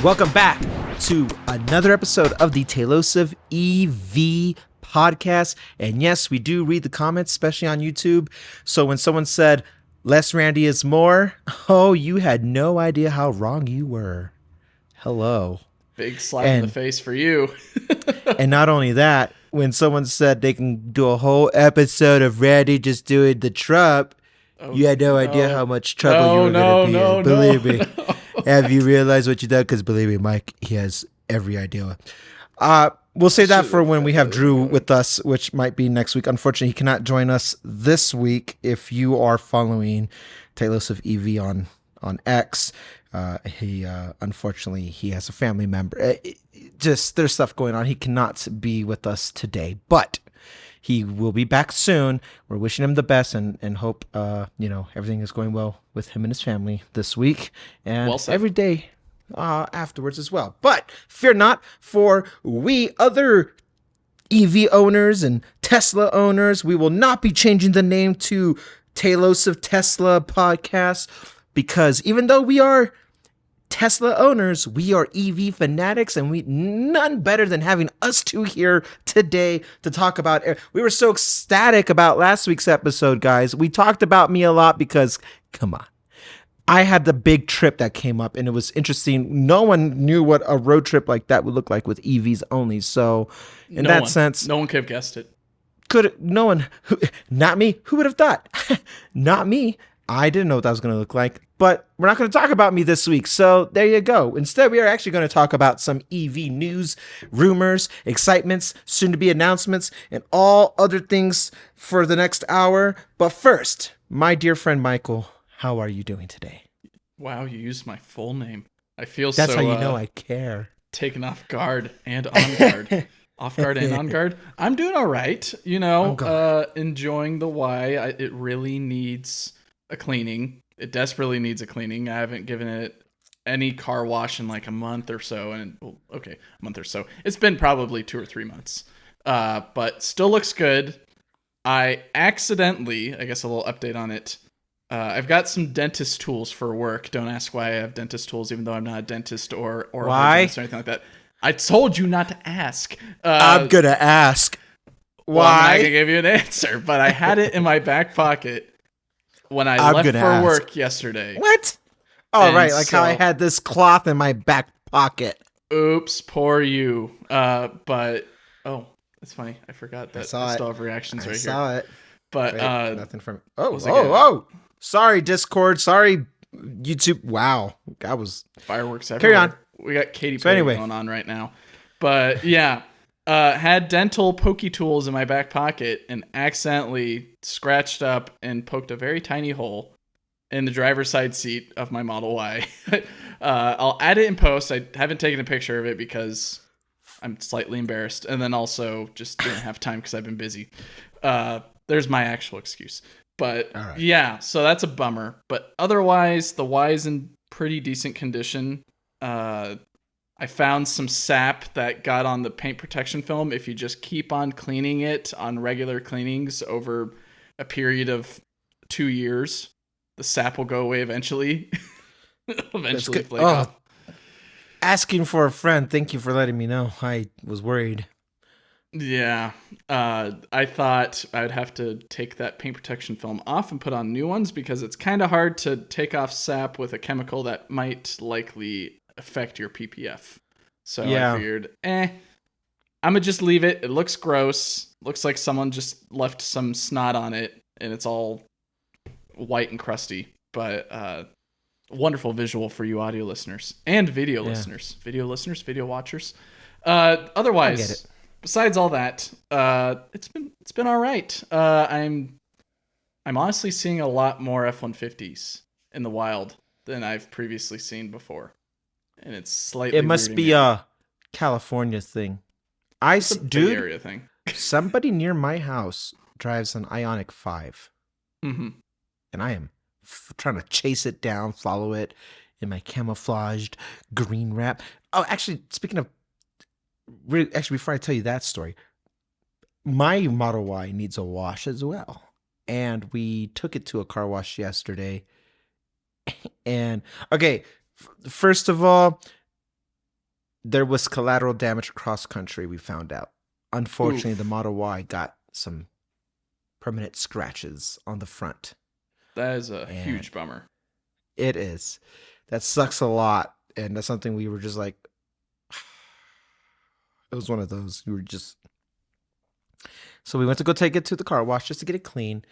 Welcome back to another episode of the Corrosive EV podcast. And yes, we do read the comments, especially on YouTube. So when someone said, less Randy is more, oh, you had no idea how wrong you were. Hello. Big slap in the face for you. And not only that, when someone said they can do a whole episode of Randy just doing the Trump, you had no idea how much trouble you were going to be in. Believe me. Have you realized what you done? Because believe me, Mike, he has every idea. We'll save that for when we have Drew with us, which might be next week. Unfortunately, he cannot join us this week. If you are following Corrosive EV on X, he unfortunately he has a family member. Just there's stuff going on. He cannot be with us today, but he will be back soon. We're wishing him the best and hope everything is going well with him and his family this week and every day afterwards as well. But fear not, for we other EV owners and Tesla owners, we will not be changing the name to Talos of Tesla podcast, because even though we are Tesla owners, we are EV fanatics, and we none better than having us two here today to talk about. We were so ecstatic about last week's episode, guys. We talked about me a lot because, come on, I had the big trip that came up, and it was interesting. No one knew what a road trip like that would look like with EVs only. So, in that sense, no one could have guessed it. Not me. Who would have thought? Not me. I didn't know what that was going to look like, but we're not going to talk about me this week. So there you go. Instead, we are actually going to talk about some EV news, rumors, excitements, soon to be announcements, and all other things for the next hour. But first, my dear friend Michael, how are you doing today? Wow, you used my full name. I feel That's how you know I care. Taken off guard and on guard. Off guard and on guard. I'm doing all right. Enjoying the Y. It really needs a cleaning. It desperately needs a cleaning. I haven't given it any car wash in like a month or so. A month or so. It's been probably 2 or 3 months. But still looks good. I accidentally, I guess a little update on it. I've got some dentist tools for work. Don't ask why I have dentist tools, even though I'm not a dentist or why? A hygienist or anything like that. I told you not to ask. I'm going to ask. Why? Well, I'm not going to give you an answer, but I had it in my back pocket when I left for work yesterday. What? Oh, right. Like how I had this cloth in my back pocket. Oops, poor you. But, that's funny. I forgot that I still have reactions right here. I saw it. But, nothing from... Oh. Sorry, Discord. Sorry, YouTube. Wow. That was... Fireworks everywhere. Carry on. We got Katy Perry going on right now. But, yeah. Had dental pokey tools in my back pocket and accidentally scratched up and poked a very tiny hole in the driver's side seat of my Model Y. I'll add it in post. I haven't taken a picture of it because I'm slightly embarrassed, and then also just didn't have time because I've been busy. There's my actual excuse. But yeah, so that's a bummer. But otherwise, the Y is in pretty decent condition. I found some sap that got on the paint protection film. If you just keep on cleaning it on regular cleanings over a period of 2 years, the sap will go away eventually. Flake off. Asking for a friend. Thank you for letting me know. I was worried. Yeah. I thought I would have to take that paint protection film off and put on new ones because it's kind of hard to take off sap with a chemical that might likely affect your PPF. So I figured, I'm gonna just leave it. It looks gross. Looks like someone just left some snot on it and it's all white and crusty. But wonderful visual for you audio listeners and video listeners, video watchers. Otherwise, besides all that, it's been all right. I'm honestly seeing a lot more F-150s in the wild than I've previously seen before. And it's slightly. It must be a California thing. It's a Bay Area thing. Somebody near my house drives an Ioniq 5, and I am trying to chase it down, follow it in my camouflaged green wrap. Oh, actually, speaking of, before I tell you that story, my Model Y needs a wash as well, and we took it to a car wash yesterday. And okay. First of all, there was collateral damage across country, we found out. Unfortunately, Oof. the Model Y got some permanent scratches on the front. That is a huge bummer. It is. That sucks a lot. And that's something we were just like, it was one of those. We were just. So we went to go take it to the car wash just to get it clean.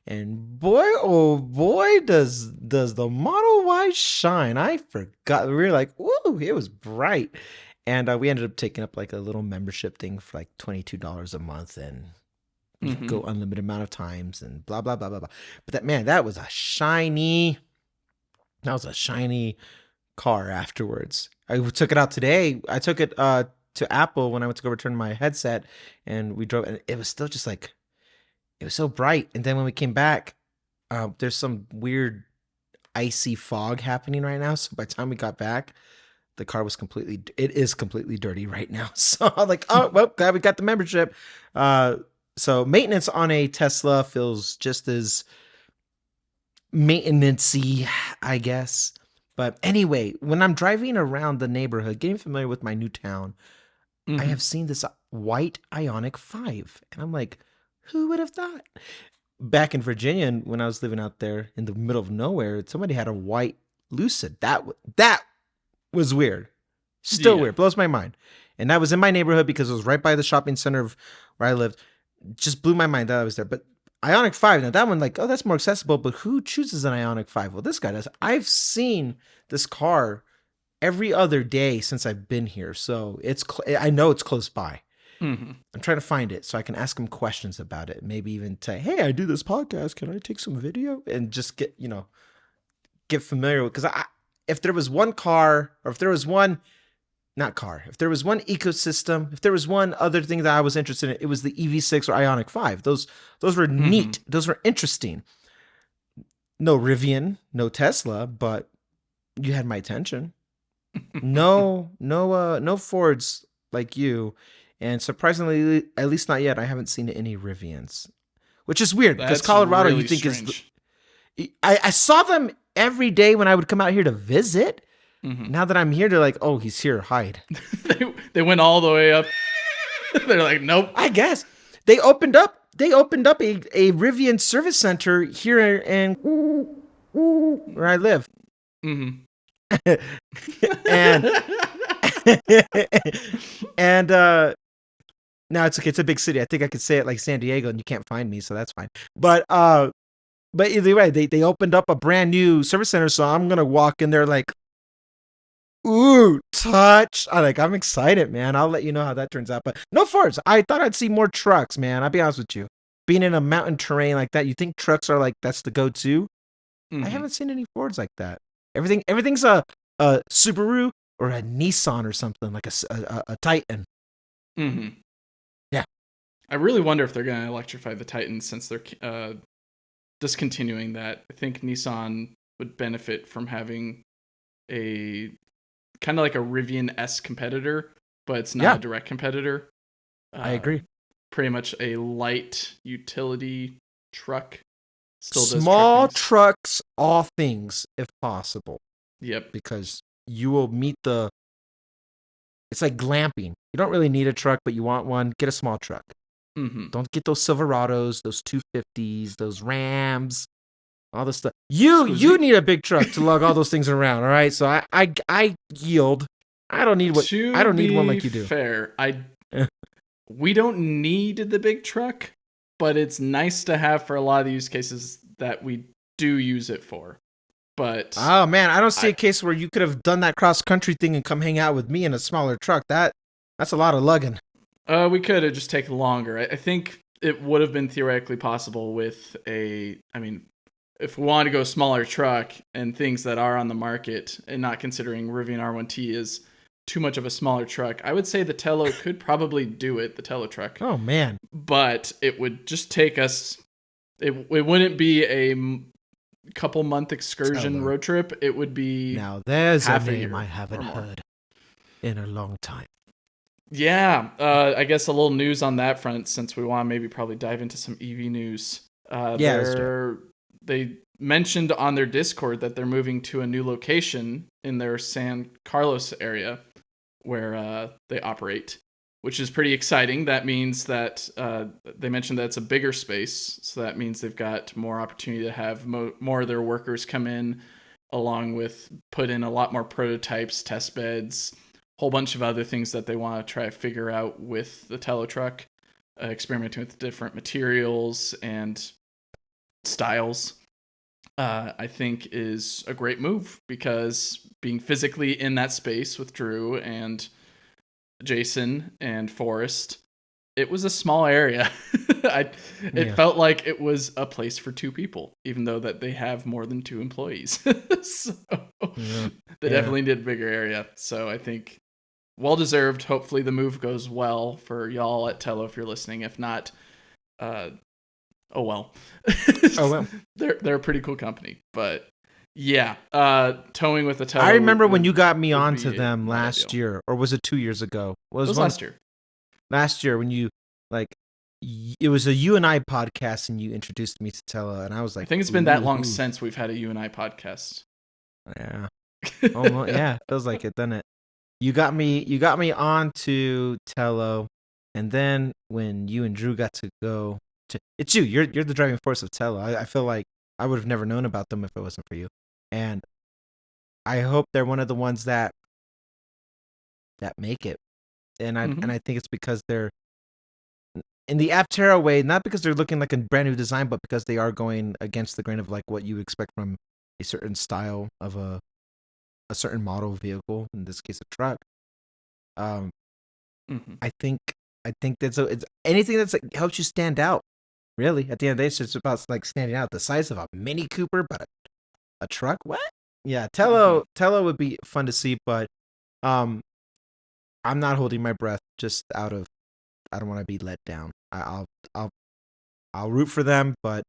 And boy, oh boy, does the Model Y shine. I forgot. We were like, woo, it was bright. And we ended up taking up like a little membership thing for like $22 a month. And you go unlimited amount of times and blah, blah, blah, blah, blah. But that was a shiny car afterwards. I took it out today. I took it to Apple when I went to go return my headset, and we drove, and it was still just like, it was so bright. And then when we came back, there's some weird icy fog happening right now. So by the time we got back, the car was completely dirty right now. So I'm like, oh, well, glad we got the membership. So maintenance on a Tesla feels just as maintenance-y, I guess. But anyway, when I'm driving around the neighborhood, getting familiar with my new town, I have seen this white Ioniq 5. And I'm like, who would have thought? Back in Virginia, when I was living out there in the middle of nowhere, somebody had a white Lucid. That was weird. Still weird. Blows my mind. And that was in my neighborhood because it was right by the shopping center of where I lived. Just blew my mind that I was there. But Ioniq 5, now that one, like, oh, that's more accessible, but who chooses an Ioniq 5? Well, this guy does. I've seen this car every other day since I've been here, so I know it's close by. I'm trying to find it so I can ask him questions about it. Maybe even say, hey, I do this podcast. Can I take some video? And just get familiar with, because if there was one car, or if there was one, not car, if there was one ecosystem, if there was one other thing that I was interested in, it was the EV6 or Ioniq 5. Those were neat. Those were interesting. No Rivian, no Tesla, but you had my attention. No Fords like you. And surprisingly, at least not yet, I haven't seen any Rivians, which is weird because Colorado, really, you think strange. I saw them every day when I would come out here to visit. Now that I'm here, they're like, oh, he's here, hide. they went all the way up. They're like, nope. I guess they opened up a Rivian service center here in where I live. and now it's okay. It's a big city. I think I could say it like San Diego, and you can't find me, so that's fine. But either way, they opened up a brand new service center, so I'm gonna walk in there like, ooh, touch. I'm excited, man. I'll let you know how that turns out. But no Fords. I thought I'd see more trucks, man. I'll be honest with you. Being in a mountain terrain like that, you think trucks are like that's the go-to. I haven't seen any Fords like that. Everything's a Subaru or a Nissan or something, like a Titan. Yeah. I really wonder if they're going to electrify the Titan since they're discontinuing that. I think Nissan would benefit from having a kind of like a Rivian-esque competitor, but it's not a direct competitor. I agree. Pretty much a light utility truck. Still does small trucks, all things, if possible. Yep. Because you will meet it's like glamping. You don't really need a truck, but you want one, get a small truck. Don't get those Silverados, those 250s, those Rams, all this stuff. You need a big truck to lug all those things around, all right? So I yield. I don't need one like you do. Fair. We don't need the big truck, but it's nice to have for a lot of the use cases that we do use it for. But oh man, I don't see a case where you could have done that cross country thing and come hang out with me in a smaller truck. That's a lot of lugging. We could have just taken longer. I think it would have been theoretically possible with if we wanted to go smaller truck and things that are on the market, and not considering Rivian R1T is too much of a smaller truck, I would say the Telo could probably do it, the Telo truck. Oh man. But it would just take us, it wouldn't be a couple month excursion road trip. It would be now there's a name I haven't heard in a long time. Yeah, I guess a little news on that front, since we want to maybe probably dive into some EV news. They mentioned on their Discord that they're moving to a new location in their San Carlos area, where they operate, which is pretty exciting. That means that they mentioned that it's a bigger space, so that means they've got more opportunity to have more of their workers come in, along with put in a lot more prototypes, test beds, whole bunch of other things that they want to try to figure out with the Telo truck, experimenting with different materials and styles. I think is a great move, because being physically in that space with Drew and Jason and Forrest, it was a small area. It felt like it was a place for 2 people, even though that they have more than 2 employees. So they definitely did a bigger area. So I think well deserved. Hopefully the move goes well for y'all at Telo if you're listening. If not, oh well. Oh well. They're a pretty cool company, but yeah, towing with the Telo. I remember when you got me onto them last year, or was it 2 years ago? It was last year. Last year when you it was a You and I podcast, and you introduced me to Telo, and I was like, I think it's been that long since we've had a You and I podcast. Yeah. Almost, yeah, feels like it, doesn't it? You got me on to Telo, and then when you and Drew got to go to, it's you're the driving force of Telo. I feel like I would have never known about them if it wasn't for you, and I hope they're one of the ones that make it, and I think it's because they're in the Aptera way, not because they're looking like a brand new design, but because they are going against the grain of like what you expect from a certain style of a certain model vehicle, in this case a truck. I think that's it's anything that's like helps you stand out. Really, at the end of the day, it's just about like standing out. The size of a Mini Cooper, but a truck. What? Yeah, Telo would be fun to see, but I'm not holding my breath just out of I don't want to be let down. I'll root for them, but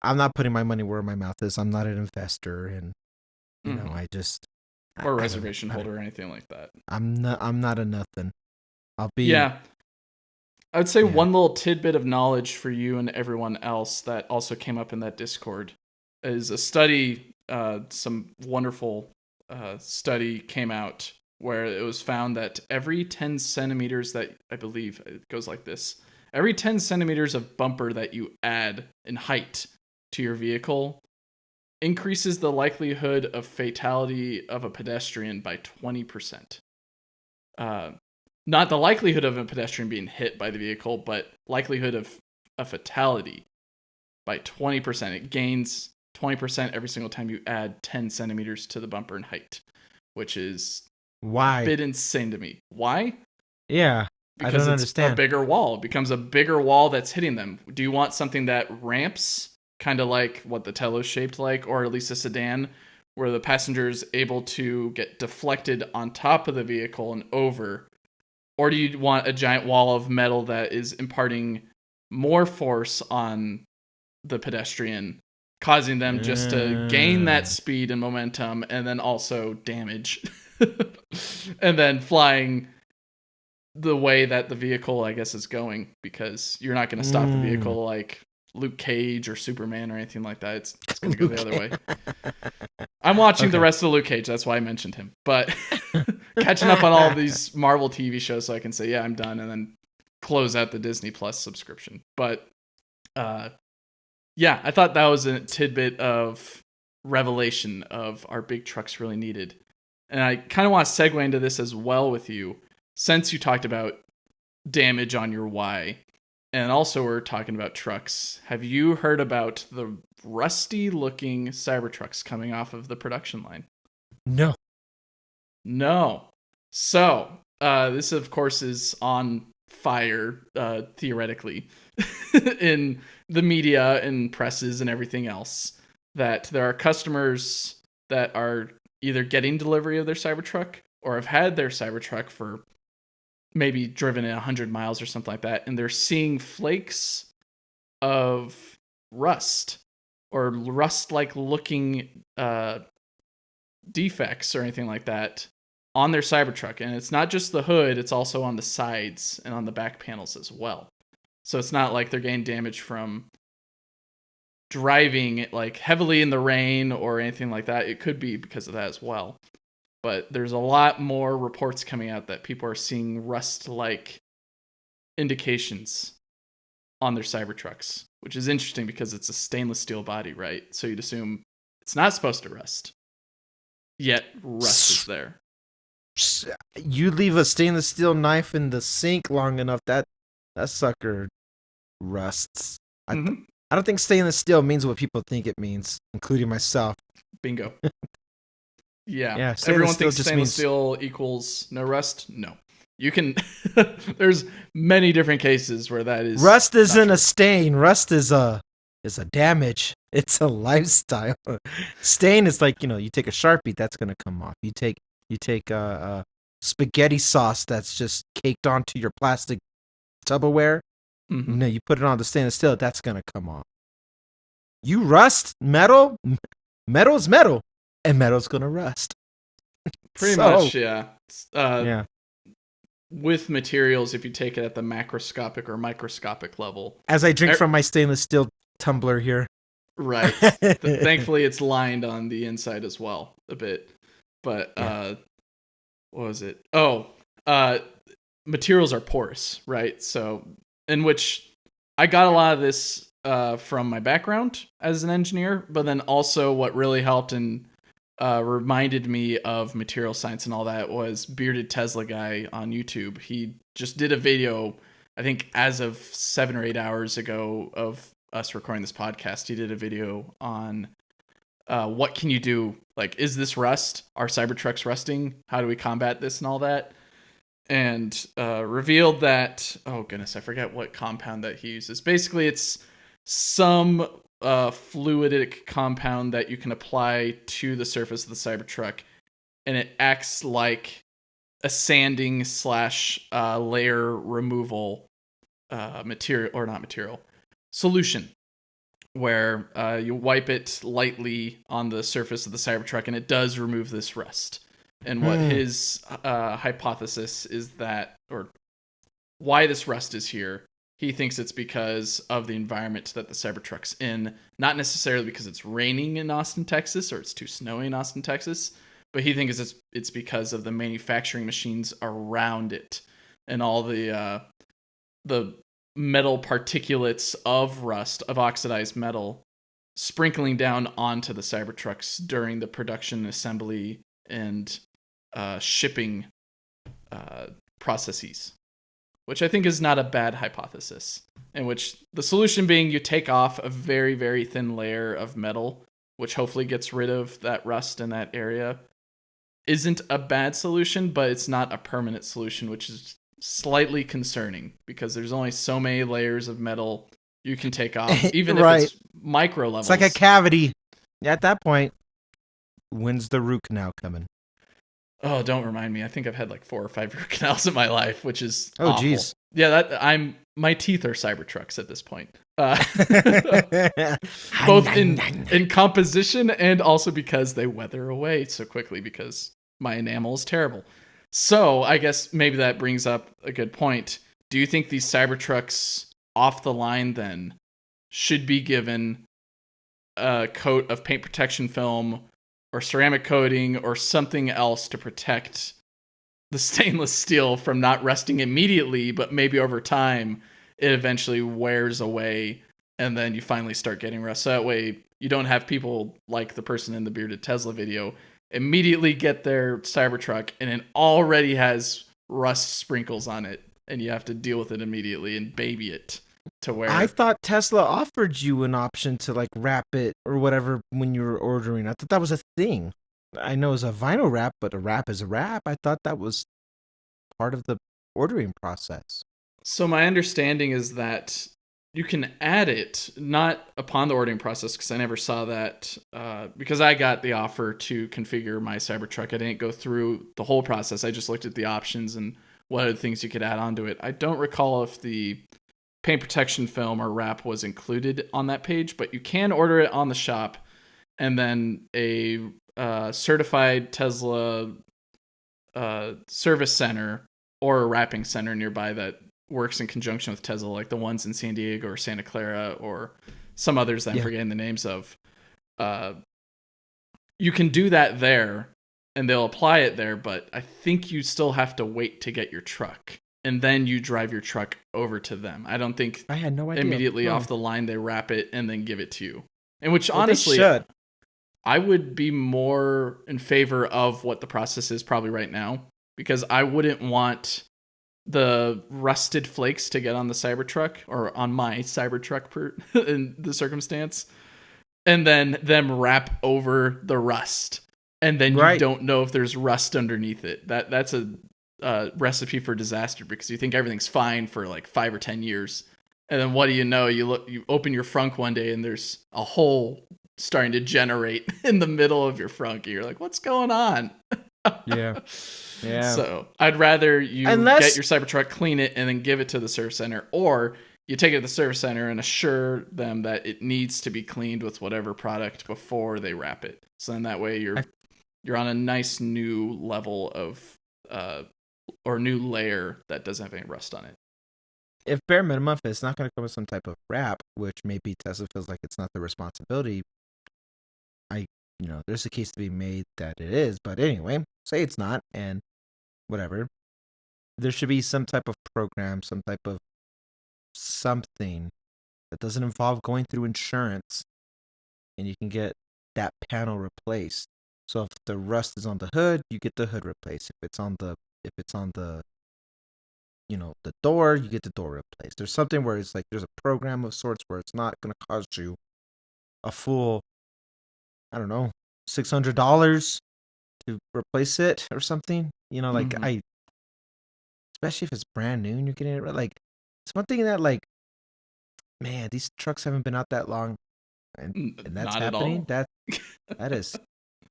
I'm not putting my money where my mouth is. I'm not an investor, and you know, I just or a reservation holder or anything like that. I'm not a nothing. I'll be I would say one little tidbit of knowledge for you and everyone else that also came up in that Discord is a study. Some wonderful study came out where it was found that every 10 centimeters that I believe it goes like this. Every 10 centimeters of bumper that you add in height to your vehicle increases the likelihood of fatality of a pedestrian by 20%. Not the likelihood of a pedestrian being hit by the vehicle, but likelihood of a fatality by 20%. It gains 20% every single time you add 10 centimeters to the bumper in height, which is a bit insane to me. Why? Yeah, because I don't it's understand. A bigger wall. It becomes a bigger wall that's hitting them. Do you want something that ramps, kind of like what the Telo's shaped like, or at least a sedan, where the passenger is able to get deflected on top of the vehicle and over? Or do you want a giant wall of metal that is imparting more force on the pedestrian, causing them just to gain that speed and momentum, and then also damage, and then flying the way that the vehicle, I guess, is going, because you're not going to stop the vehicle like Luke Cage or Superman or anything like that. It's going to go the other way. I'm watching the rest of Luke Cage. That's why I mentioned him. But catching up on all of these Marvel TV shows so I can say, yeah, I'm done, and then close out the Disney Plus subscription. But yeah, I thought that was a tidbit of revelation of our big trucks really needed. And I kind of want to segue into this as well with you, since you talked about damage on your Y, and also we're talking about trucks. Have you heard about the rusty looking Cybertrucks coming off of the production line? No. So, this of course is on fire, theoretically, in the media and presses and everything else, that there are customers that are either getting delivery of their Cybertruck or have had their Cybertruck for maybe driven at 100 miles or something like that, and they're seeing flakes of rust or rust-like looking defects or anything like that on their Cybertruck. And it's not just the hood, it's also on the sides and on the back panels as well. So it's not like they're getting damage from driving like heavily in the rain or anything like that. It could be because of that as well. but there's a lot more reports coming out that people are seeing rust-like indications on their Cybertrucks, which is interesting because it's a stainless steel body, right? So you'd assume it's not supposed to rust. Yet rust is there. You leave a stainless steel knife in the sink long enough, that sucker rusts. I don't think stainless steel means what people think it means, including myself. Bingo. Yeah. Everyone thinks stainless steel equals no rust. No. You can. There's many different cases where that is. Rust isn't a stain. Rust is a damage. It's a lifestyle. Stain is like, you take a Sharpie, that's gonna come off. You take spaghetti sauce that's just caked onto your plastic Tupperware. You put it on the stainless steel, that's gonna come off. You rust metal. Metal is metal, and metal's gonna rust. Pretty much, yeah. Yeah. With materials, if you take it at the macroscopic or microscopic level. As I drink from my stainless steel tumbler here. Right. Thankfully, it's lined on the inside as well a bit. But what was it? Materials are porous, right? So, in which I got a lot of this from my background as an engineer, but then also what really helped and reminded me of material science and all that was Bearded Tesla Guy on YouTube. He just did a video, I think as of 7 or 8 hours ago of us recording this podcast. He did a video on what can you do? Like, is this rust? Are Cybertrucks rusting? How do we combat this and all that? And revealed that, oh goodness, I forget what compound that he uses. Basically, it's some fluidic compound that you can apply to the surface of the Cybertruck, and it acts like a sanding / layer removal solution, where you wipe it lightly on the surface of the Cybertruck, and it does remove this rust. And what his hypothesis is that, or why this rust is here, he thinks it's because of the environment that the Cybertruck's in, not necessarily because it's raining in Austin, Texas, or it's too snowy in Austin, Texas, but he thinks it's because of the manufacturing machines around it and all the metal particulates of rust, of oxidized metal, sprinkling down onto the Cybertrucks during the production, assembly, and shipping processes. Which I think is not a bad hypothesis, in which the solution being you take off a very, very thin layer of metal, which hopefully gets rid of that rust in that area, isn't a bad solution, but it's not a permanent solution, which is slightly concerning because there's only so many layers of metal you can take off, even if it's micro levels. It's like a cavity. At that point, when's the root canal coming? Oh, don't remind me. I think I've had like 4 or 5 root canals in my life, which is awful. Geez. Yeah, my teeth are Cybertrucks at this point. Both in composition and also because they weather away so quickly because my enamel is terrible. So I guess maybe that brings up a good point. Do you think these Cybertrucks off the line then should be given a coat of paint protection film or ceramic coating or something else to protect the stainless steel from not rusting immediately, but maybe over time it eventually wears away and then you finally start getting rust? So that way you don't have people like the person in the Bearded Tesla video immediately get their Cybertruck and it already has rust sprinkles on it and you have to deal with it immediately and baby it to where... I thought Tesla offered you an option to like wrap it or whatever when you were ordering. I thought that was a thing. I know it's a vinyl wrap, but a wrap is a wrap. I thought that was part of the ordering process. So my understanding is that you can add it, not upon the ordering process, because I never saw that, because I got the offer to configure my Cybertruck. I didn't go through the whole process. I just looked at the options and what other things you could add onto it. I don't recall if the paint protection film or wrap was included on that page, but you can order it on the shop, and then a certified Tesla service center or a wrapping center nearby that works in conjunction with Tesla, like the ones in San Diego or Santa Clara or some others that I'm forgetting the names of. You can do that there, and they'll apply it there, but I think you still have to wait to get your truck, and then you drive your truck over to them. I don't think I had no idea. Immediately off the line they wrap it and then give it to you. And which Well, honestly, I would be more in favor of what the process is probably right now, because I wouldn't want the rusted flakes to get on the Cybertruck or on my Cybertruck in the circumstance, and then them wrap over the rust, and then you don't know if there's rust underneath it. That's a recipe for disaster, because you think everything's fine for like 5 or 10 years, and then what do you know? You open your frunk one day and there's a hole starting to generate in the middle of your frunk. And you're like, what's going on? Yeah. So I'd rather you get your Cybertruck, clean it, and then give it to the service center, or you take it to the service center and assure them that it needs to be cleaned with whatever product before they wrap it. So then that way you're on a nice new level of or new layer that doesn't have any rust on it. If bare minimum, if it's not going to come with some type of wrap, which maybe Tesla feels like it's not the responsibility, there's a case to be made that it is. But anyway, say it's not, and whatever. There should be some type of program, some type of something that doesn't involve going through insurance, and you can get that panel replaced. So if the rust is on the hood, you get the hood replaced. If it's on the the door, you get the door replaced. There's something where it's like there's a program of sorts where it's not going to cost you a full, I don't know, $600 to replace it or something. Especially if it's brand new and you're getting it, like, it's one thing that, like, man, these trucks haven't been out that long, and that's not happening. At all.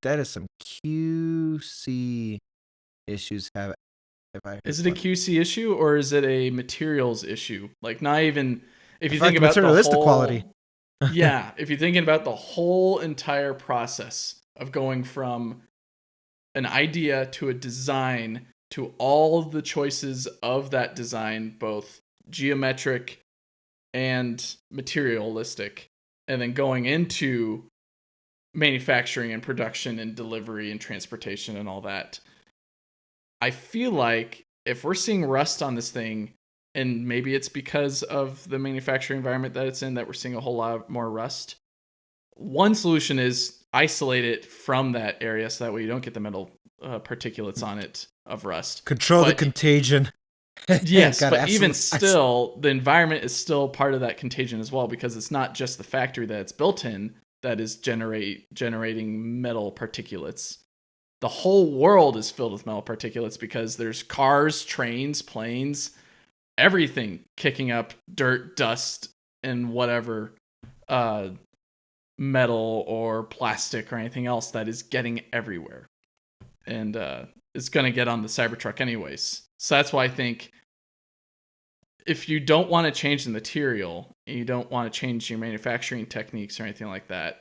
that is some QC issues. Is it a QC issue, or is it a materials issue? Like, not even if you think about material is the whole quality. Yeah, if you're thinking about the whole entire process of going from an idea to a design to all of the choices of that design, both geometric and materialistic, and then going into manufacturing and production and delivery and transportation and all that. I feel like if we're seeing rust on this thing, and maybe it's because of the manufacturing environment that it's in that we're seeing a whole lot more rust, one solution is isolate it from that area so that way you don't get the metal particulates on it of rust. Control the contagion. Yes, but even still, the environment is still part of that contagion as well, because it's not just the factory that it's built in that is generating metal particulates. The whole world is filled with metal particulates because there's cars, trains, planes, everything kicking up dirt, dust, and whatever metal or plastic or anything else that is getting everywhere. And it's going to get on the Cybertruck anyways. So that's why I think if you don't want to change the material and you don't want to change your manufacturing techniques or anything like that,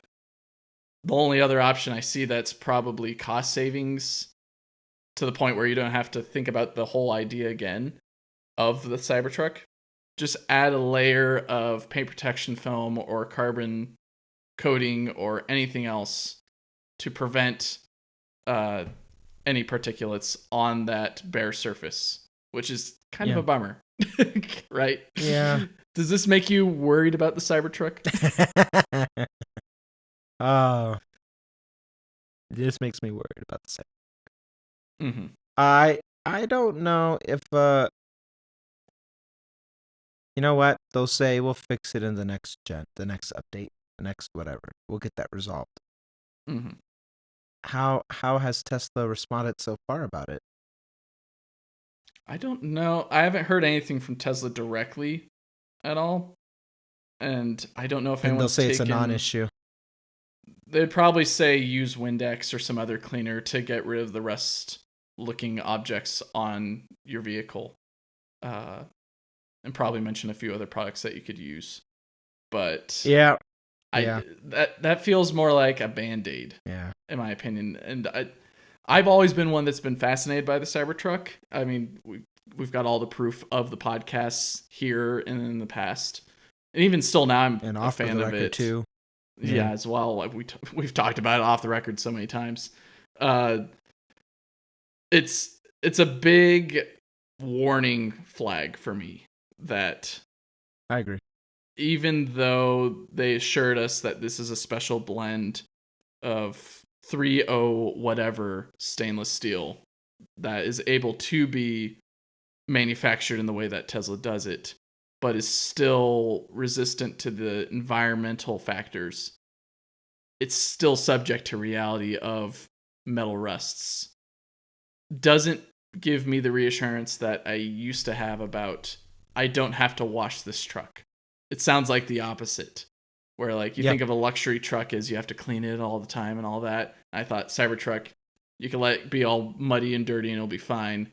the only other option I see that's probably cost savings to the point where you don't have to think about the whole idea again of the Cybertruck, just add a layer of paint protection film or carbon coating or anything else to prevent any particulates on that bare surface, which is kind of a bummer, right? Yeah. Does this make you worried about the Cybertruck? This makes me worried about the Cybertruck. Mm-hmm. I don't know if you know what they'll say. We'll fix it in the next gen, the next update, the next whatever. We'll get that resolved. Mm-hmm. How has Tesla responded so far about it? I don't know. I haven't heard anything from Tesla directly at all, and I don't know if anyone's they'll say it's a non-issue. They'd probably say use Windex or some other cleaner to get rid of the rust-looking objects on your vehicle, and probably mention a few other products that you could use. But that feels more like a Band-Aid, in my opinion. And I've always been one that's been fascinated by the Cybertruck. I mean, we've got all the proof of the podcasts here and in the past, and even still now, I'm a fan of it too. Yeah, as well. Like we've talked about it off the record so many times. it's a big warning flag for me that I agree. Even though they assured us that this is a special blend of 3.0 whatever stainless steel that is able to be manufactured in the way that Tesla does it, but is still resistant to the environmental factors, it's still subject to reality of metal rusts. Doesn't give me the reassurance that I used to have about I don't have to wash this truck. It sounds like the opposite, where like you think of a luxury truck as you have to clean it all the time and all that. I thought Cybertruck, you can let it be all muddy and dirty and it'll be fine.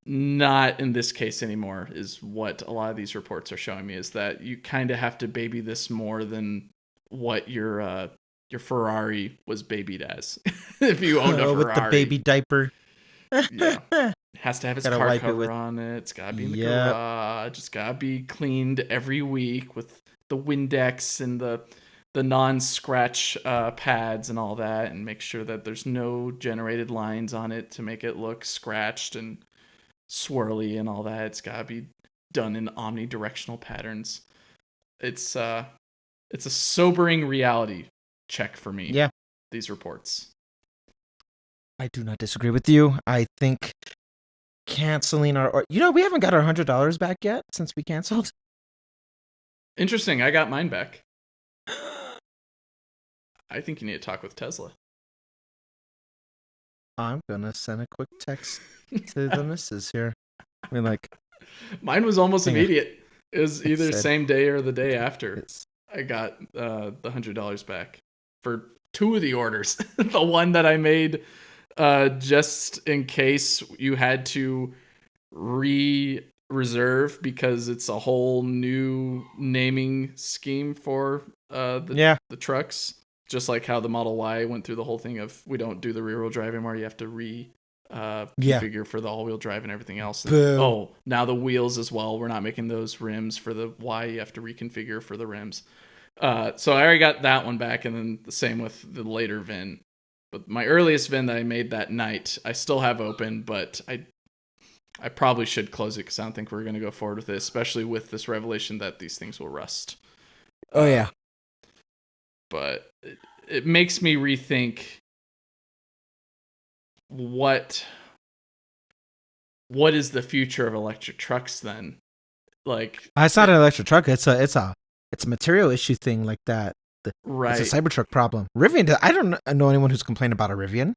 Not in this case anymore, is what a lot of these reports are showing me, is that you kind of have to baby this more than what your Ferrari was babied as. If you owned a Ferrari. With the baby diaper. Yeah. It has to have its car cover on it. It's got to be in the garage. It's got to be cleaned every week with the Windex and the non-scratch pads and all that, and make sure that there's no generated lines on it to make it look scratched and swirly and all that. It's got to be done in omnidirectional patterns. It's a sobering reality check for me. Yeah. These reports. I do not disagree with you. I think canceling we haven't got our $100 back yet since we canceled. Interesting. I got mine back. I think you need to talk with Tesla. I'm gonna send a quick text to the missus here. I mean, like, mine was almost immediate. It was either same day or the day after. I got the $100 back for 2 of the orders. The one that I made just in case you had to reserve because it's a whole new naming scheme for the trucks. Just like how the Model Y went through the whole thing of we don't do the rear-wheel drive anymore. You have to configure for the all-wheel drive and everything else. And, now the wheels as well. We're not making those rims for the Y. You have to reconfigure for the rims. So I already got that one back, and then the same with the later VIN. But my earliest VIN that I made that night, I still have open, but I probably should close it because I don't think we're going to go forward with it, especially with this revelation that these things will rust. Oh, yeah. But it makes me rethink what is the future of electric trucks then? Like, it's not an electric truck. It's a material issue thing like that. Right. It's a Cybertruck problem. Rivian, I don't know anyone who's complained about a Rivian.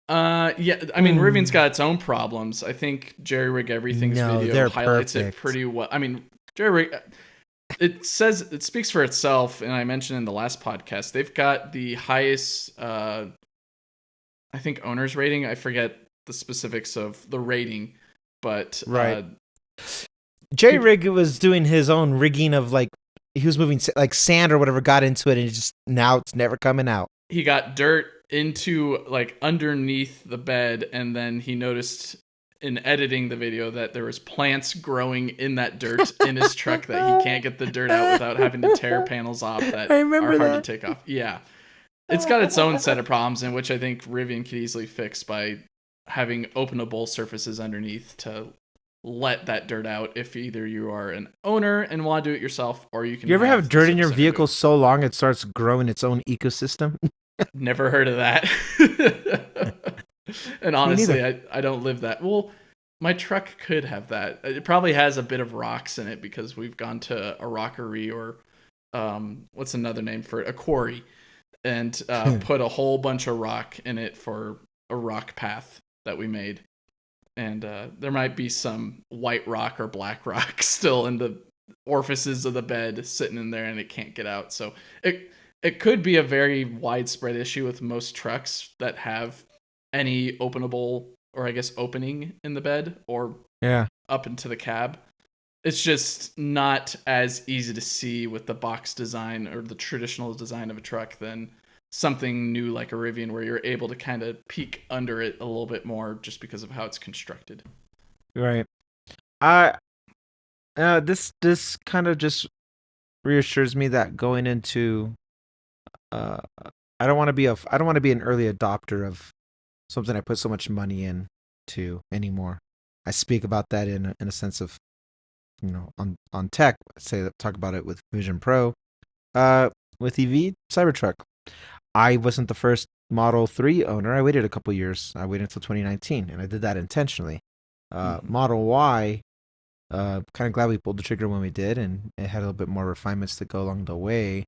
Yeah, I mean, Rivian's got its own problems. I think Jerry Rig Everything's video highlights it pretty well. I mean, Jerry Rig, it speaks for itself, and I mentioned in the last podcast, they've got the highest, I think, owner's rating. I forget the specifics of the rating, but right. Jerry Rig was doing his own rigging of like, he was moving like sand or whatever, got into it, and now it's never coming out. He got dirt into like underneath the bed, and then he noticed in editing the video that there was plants growing in that dirt in his truck that he can't get the dirt out without having to tear panels off that are hard to take off. Yeah. It's got its own set of problems, in which I think Rivian could easily fix by having openable surfaces underneath to let that dirt out if either you are an owner and want to do it yourself, or you can. You ever have dirt in your vehicle so long it starts growing its own ecosystem? Never heard of that. And honestly, I don't live that. Well, my truck could have that. It probably has a bit of rocks in it because we've gone to a rockery, or what's another name for it? A quarry, and put a whole bunch of rock in it for a rock path that we made. And there might be some white rock or black rock still in the orifices of the bed sitting in there, and it can't get out. So it could be a very widespread issue with most trucks that have any openable, or I guess opening in the bed or up into the cab. It's just not as easy to see with the box design or the traditional design of a truck than something new like a Rivian, where you're able to kind of peek under it a little bit more just because of how it's constructed. Right. This kind of just reassures me that going into I don't want to be an early adopter of something I put so much money into anymore. I speak about that in a sense of, on tech. Talk about it with Vision Pro. With EV, Cybertruck. I wasn't the first Model 3 owner. I waited a couple years. I waited until 2019, and I did that intentionally. Model Y, kind of glad we pulled the trigger when we did, and it had a little bit more refinements to go along the way.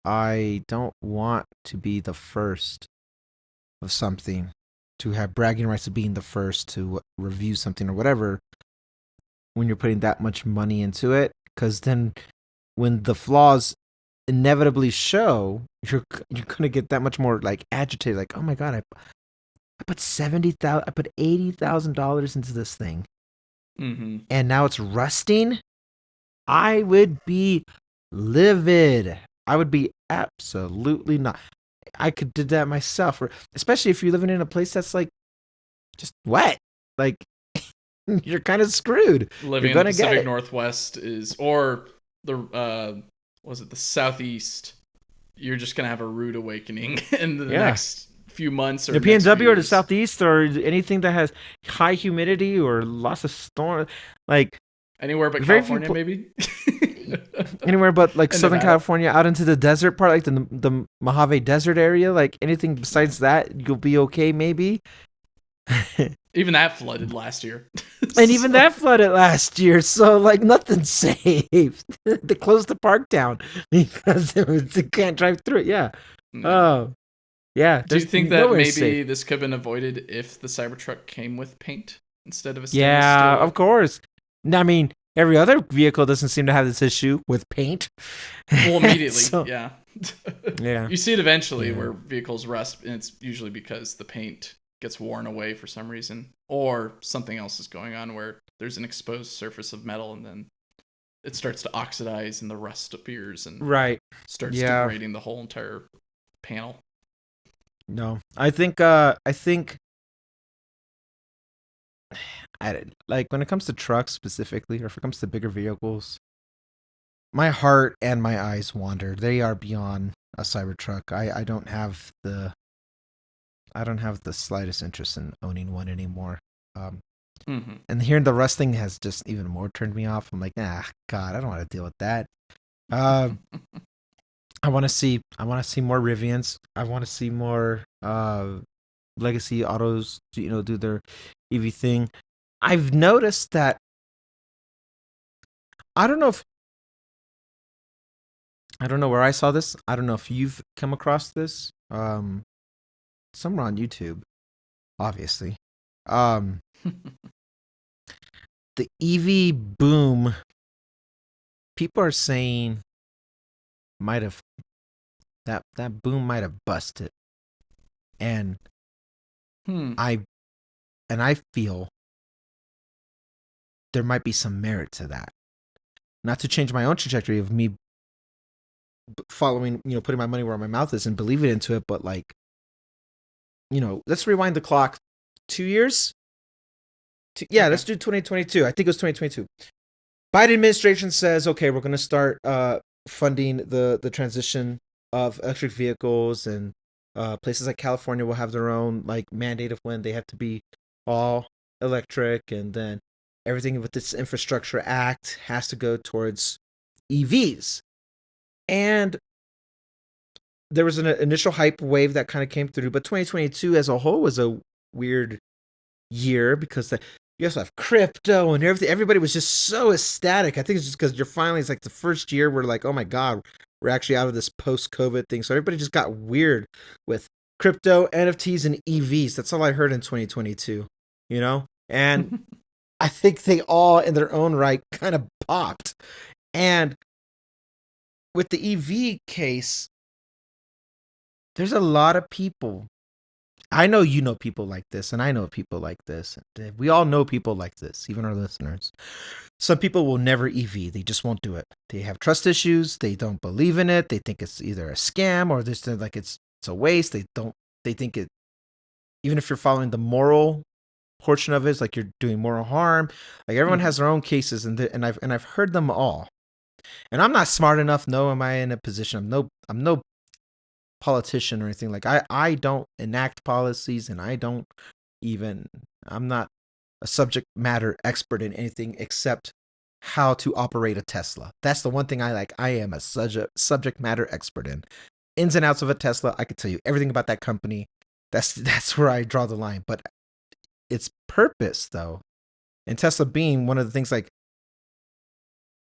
I don't want to be the first of something, to have bragging rights of being the first to review something or whatever when you're putting that much money into it, because then when the flaws inevitably show, you're gonna get that much more like agitated, like, oh my god, I put $80,000 into this thing, and now it's rusting. I would be livid. I would be absolutely not. I could do that myself, especially if you're living in a place that's like just wet. Like, you're kind of screwed. Living in the Pacific Northwest or the was it the Southeast? You're just gonna have a rude awakening in the next few months. Or the PNW or the Southeast or anything that has high humidity or lots of storm, like anywhere but California, maybe. Anywhere but like Southern California, out into the desert part, like the Mojave Desert area. Like anything besides that, you'll be okay, maybe. Even that flooded last year. And even that flooded last year. So, like, nothing's safe. They closed the park down because they can't drive through it. Yeah. Oh, yeah. Do you think that maybe this could have been avoided if the Cybertruck came with paint instead of a stainless steel? Yeah, of course. I mean, every other vehicle doesn't seem to have this issue with paint. Well, immediately, yeah. Yeah. You see it eventually where vehicles rust, and it's usually because the paint gets worn away for some reason, or something else is going on where there's an exposed surface of metal and then it starts to oxidize and the rust appears and starts degrading the whole entire panel. No, I think like when it comes to trucks specifically, or if it comes to bigger vehicles, my heart and my eyes wander. They are beyond a Cybertruck. I don't have the slightest interest in owning one anymore. And hearing the rusting has just even more turned me off. I'm like, God, I don't want to deal with that. I want to see more Rivians. I want to see more legacy autos, do their EV thing. I've noticed that. I don't know where I saw this. I don't know if you've come across this. Somewhere on YouTube, obviously. The EV boom, people are saying that boom might have busted. And I feel there might be some merit to that. Not to change my own trajectory of me following, putting my money where my mouth is and believing into it, but like, let's rewind the clock 2 years. Let's do 2022. I think it was 2022. Biden administration says, okay, we're going to start funding the transition of electric vehicles, and places like California will have their own like mandate of when they have to be all electric, and then everything with this infrastructure act has to go towards EVs. And there was an initial hype wave that kind of came through, but 2022 as a whole was a weird year because you also have crypto and everything. Everybody was just so ecstatic. I think it's just because it's like the first year we're like, oh my God, we're actually out of this post-COVID thing. So everybody just got weird with crypto, NFTs, and EVs. That's all I heard in 2022, And I think they all in their own right kind of popped. And with the EV case, there's a lot of people. I know you know people like this, and I know people like this. We all know people like this, even our listeners. Some people will never EV. They just won't do it. They have trust issues. They don't believe in it. They think it's either a scam or it's like it's a waste. They think it, even if you're following the moral portion of it, it's like you're doing moral harm. Like everyone has their own cases, and I've heard them all. And I'm not smart enough. No, am I in a position? I'm no politician or anything. Like I don't enact policies, and I'm not a subject matter expert in anything except how to operate a Tesla. That's the one thing I like. I am a subject matter expert in ins and outs of a Tesla. I could tell you everything about that company. That's where I draw the line. But its purpose, though, and Tesla being one of the things, like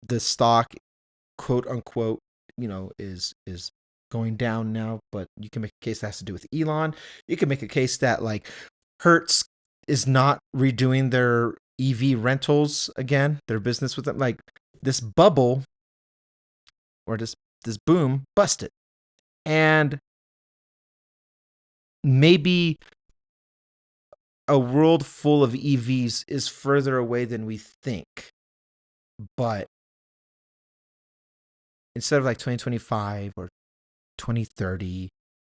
the stock, quote unquote, is going down now. But you can make a case that has to do with Elon. You can make a case that like Hertz is not redoing their EV rentals again, their business with them. Like this bubble or this boom busted. And maybe a world full of EVs is further away than we think. But instead of like 2025 or 2030,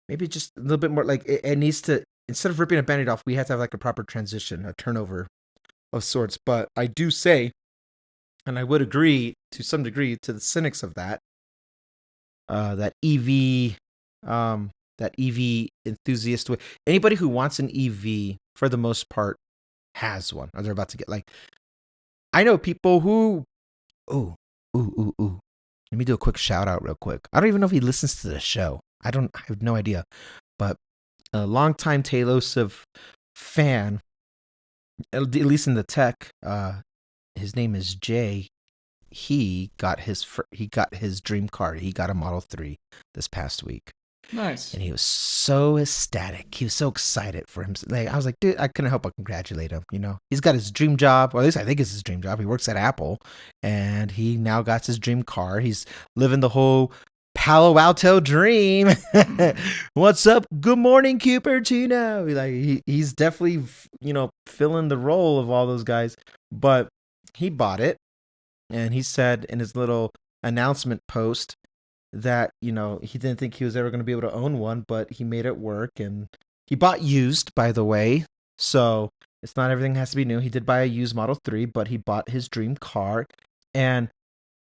maybe just a little bit more, like it needs to, instead of ripping a Band-Aid off, we have to have like a proper transition, a turnover of sorts. But I do say, and I would agree to some degree to the cynics of that, that EV enthusiast, anybody who wants an EV for the most part has one, or they're about to get, like, I know people who, ooh. Let me do a quick shout out real quick. I don't even know if he listens to the show. I have no idea, but a longtime Telos fan, at least in the tech, his name is Jay. He got his dream car. He got a Model 3 this past week. Nice. And he was so ecstatic. He was so excited for him. Like, I was like, dude, I couldn't help but congratulate him. He's got his dream job, or at least I think it's his dream job. He works at Apple, and he now got his dream car. He's living the whole Palo Alto dream. What's up? Good morning, Cupertino. Like he's definitely, filling the role of all those guys. But he bought it, and he said in his little announcement post that, he didn't think he was ever going to be able to own one, but he made it work. And he bought used, by the way. So it's not everything has to be new. He did buy a used Model 3, but he bought his dream car. And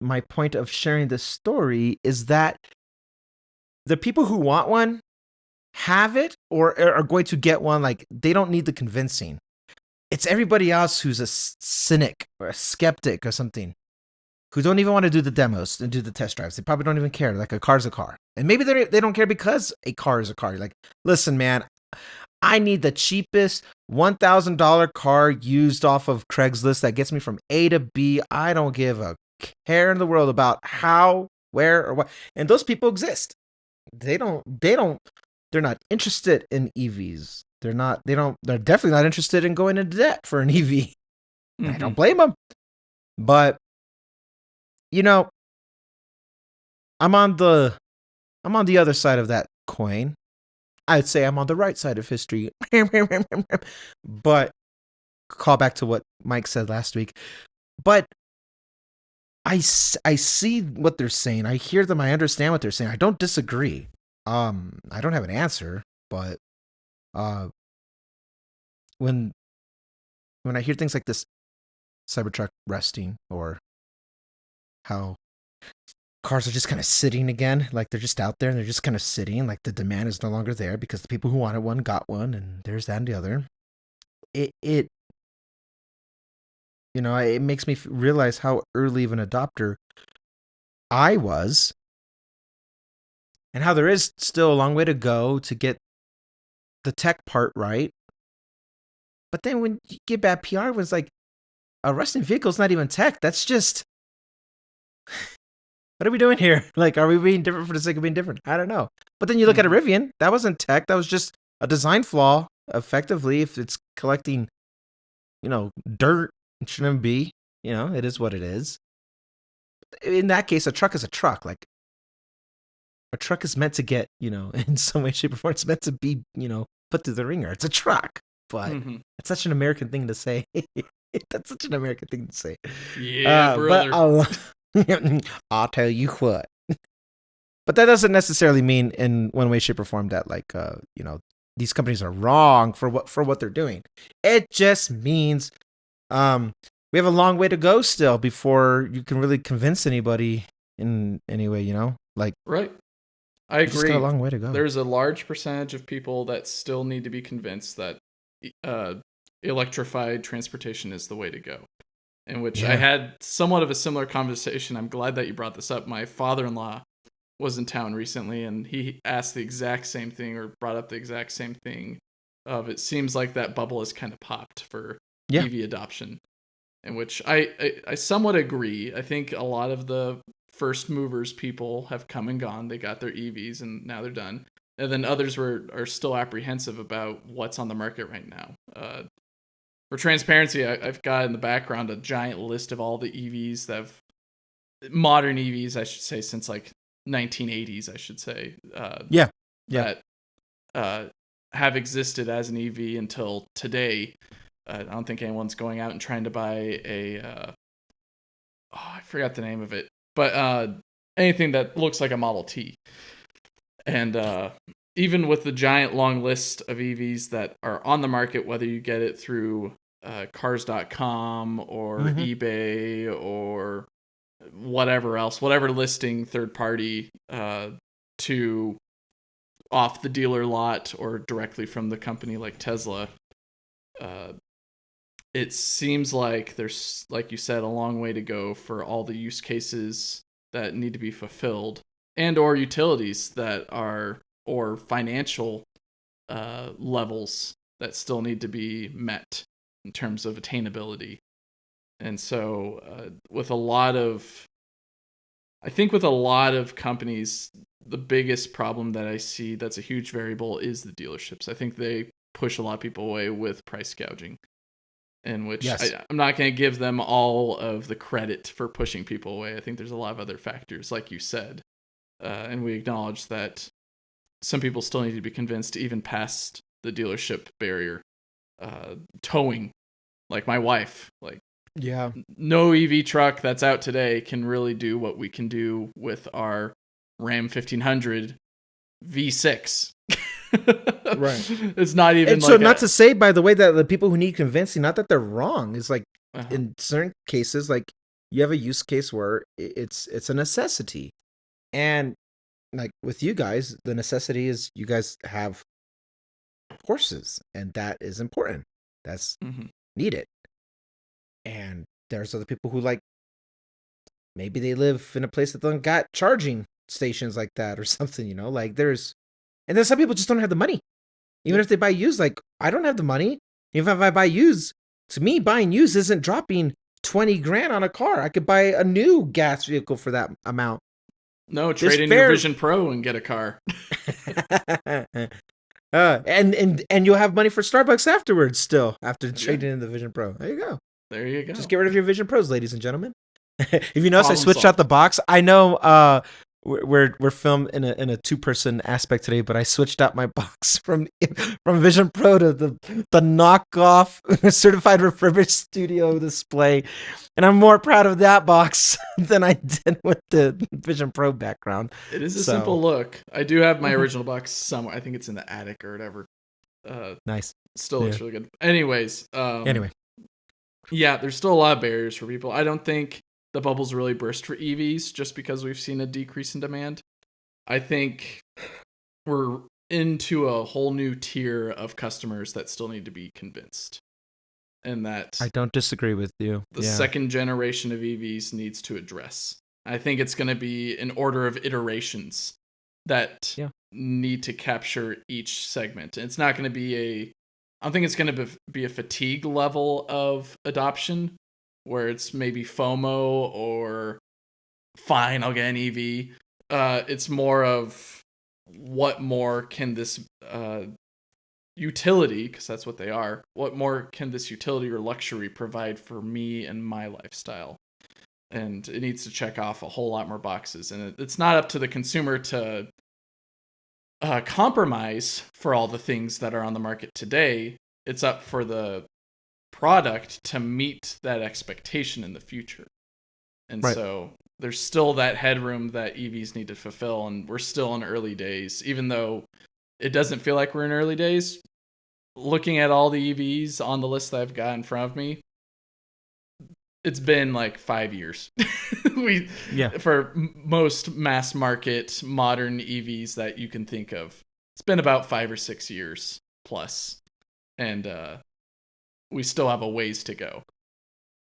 my point of sharing this story is that the people who want one have it or are going to get one. Like, they don't need the convincing. It's everybody else who's a cynic or a skeptic or something, who don't even want to do the demos and do the test drives. They probably don't even care. Like, a car's a car. And maybe they don't care because a car is a car. You're like, listen, man, I need the cheapest $1,000 car used off of Craigslist that gets me from A to B. I don't give a care in the world about how, where, or what. And those people exist. They're not interested in EVs. They're definitely not interested in going into debt for an EV. Mm-hmm. I don't blame them. But I'm on the other side of that coin. I'd say I'm on the right side of history. But call back to what Mike said last week. But I see what they're saying. I hear them. I understand what they're saying. I don't disagree. I don't have an answer, but when I hear things like this Cybertruck resting, or how cars are just kind of sitting again, like they're just out there and they're just kind of sitting, like the demand is no longer there because the people who wanted one got one, and there's that and the other. It makes me realize how early of an adopter I was, and how there is still a long way to go to get the tech part right. But then when you get bad PR, it was like, a rusting vehicle is not even tech. That's just, what are we doing here? Like, are we being different for the sake of being different? I don't know. But then you look at a Rivian, that wasn't tech. That was just a design flaw, effectively. If it's collecting, dirt, it shouldn't be. It is what it is. In that case, a truck is a truck. Like, a truck is meant to get, in some way, shape, or form, it's meant to be, put through the ringer. It's a truck. But it's such an American thing to say. That's such an American thing to say. Yeah, brother. But I'll tell you what. But that doesn't necessarily mean in one way, shape, or form that, like, these companies are wrong for what they're doing. It just means we have a long way to go still before you can really convince anybody in any way, like, right. I agree. Just got a long way to go. There's a large percentage of people that still need to be convinced that electrified transportation is the way to go. In which I had somewhat of a similar conversation. I'm glad that you brought this up. My father-in-law was in town recently, and he asked the exact same thing, or brought up the exact same thing. Of it seems like that bubble has kind of popped for EV adoption, in which I somewhat agree. I think a lot of the first movers people have come and gone. They got their EVs and now they're done. And then others are still apprehensive about what's on the market right now. For transparency, I've got in the background a giant list of all the EVs modern EVs, I should say, since like 1980s, I should say. That have existed as an EV until today. I don't think anyone's going out and trying to buy I forgot the name of it, but anything that looks like a Model T. And even with the giant long list of EVs that are on the market, whether you get it through cars.com or eBay or whatever else, whatever listing third party to off the dealer lot or directly from the company like Tesla, it seems like there's, like you said, a long way to go for all the use cases that need to be fulfilled and or utilities that are, or financial levels that still need to be met in terms of attainability. And so with a lot of companies, the biggest problem that I see that's a huge variable is the dealerships. I think they push a lot of people away with price gouging, in which I'm not going to give them all of the credit for pushing people away. I think there's a lot of other factors, like you said. And we acknowledge that some people still need to be convinced to even past the dealership barrier. Towing, like my wife, no EV truck that's out today can really do what we can do with our Ram 1500 V6. Right. It's not even. And so, not to say, by the way, that the people who need convincing, not that they're wrong. It's like in certain cases, like you have a use case where it's a necessity, and like with you guys, the necessity is you guys have horses, and that is important. That's needed. And there's other people who maybe they live in a place that don't got charging stations like that or something, and then some people just don't have the money. Even if they buy used, I don't have the money. Even if I buy used, to me, buying used isn't dropping 20 grand on a car. I could buy a new gas vehicle for that amount. No, trade in your Vision Pro and get a car. And you'll have money for Starbucks afterwards still, after trading in the Vision Pro. There you go. There you go. Just get rid of your Vision Pros, ladies and gentlemen. If you notice, I switched out the box. I know we're filmed in a 2-person aspect today, but I switched out my box from Vision Pro to the knockoff certified refurbished studio display, and I'm more proud of that box than I did with the Vision Pro background. It is a simple look. I do have my original box somewhere. I think it's in the attic or whatever. Nice. Still looks really good. Anyways. Yeah, there's still a lot of barriers for people. I don't think the bubble's really burst for EVs just because we've seen a decrease in demand. I think we're into a whole new tier of customers that still need to be convinced. And that I don't disagree with you. The second generation of EVs needs to address. I think it's going to be an order of iterations that need to capture each segment. It's not going to be I don't think it's going to be a fatigue level of adoption where it's maybe FOMO or fine, I'll get an EV. It's more of what more can this utility, because that's what they are, what more can this utility or luxury provide for me and my lifestyle? And it needs to check off a whole lot more boxes. And it's not up to the consumer to compromise for all the things that are on the market today. It's up for the product to meet that expectation in the future. And so there's still that headroom that EVs need to fulfill, and we're still in early days, even though it doesn't feel like we're in early days. Looking at all the EVs on the list that I've got in front of me, it's been like 5 years. For most mass market modern EVs that you can think of, it's been about 5 or 6 years plus, and we still have a ways to go.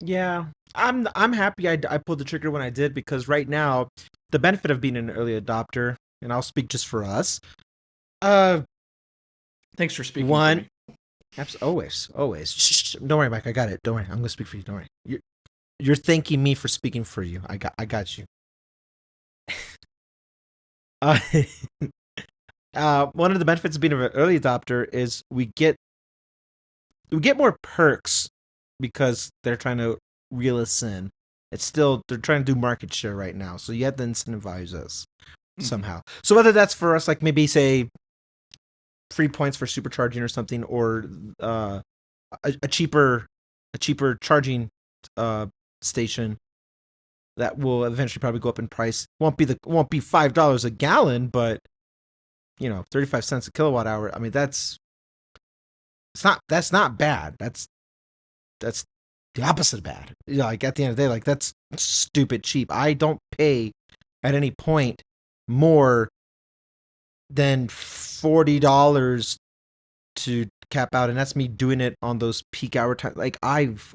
Yeah, I'm happy I pulled the trigger when I did, because right now the benefit of being an early adopter, and I'll speak just for us. Thanks for speaking for me. Always. Shh, don't worry, Mike. I got it. Don't worry. I'm gonna speak for you. Don't worry. You're thanking me for speaking for you. I got you. One of the benefits of being an early adopter is we get more perks because they're trying to reel us in. They're trying to do market share right now, so you have to incentivize us somehow. So whether that's for us, like maybe say free points for supercharging or something, or a cheaper charging station that will eventually probably go up in price. Won't be $5 a gallon, but 35 cents a kilowatt hour. I mean, that's not bad. That's the opposite of bad. Like at the end of the day, like that's stupid cheap. I don't pay at any point more than $40 to cap out, and that's me doing it on those peak hour times. Like I've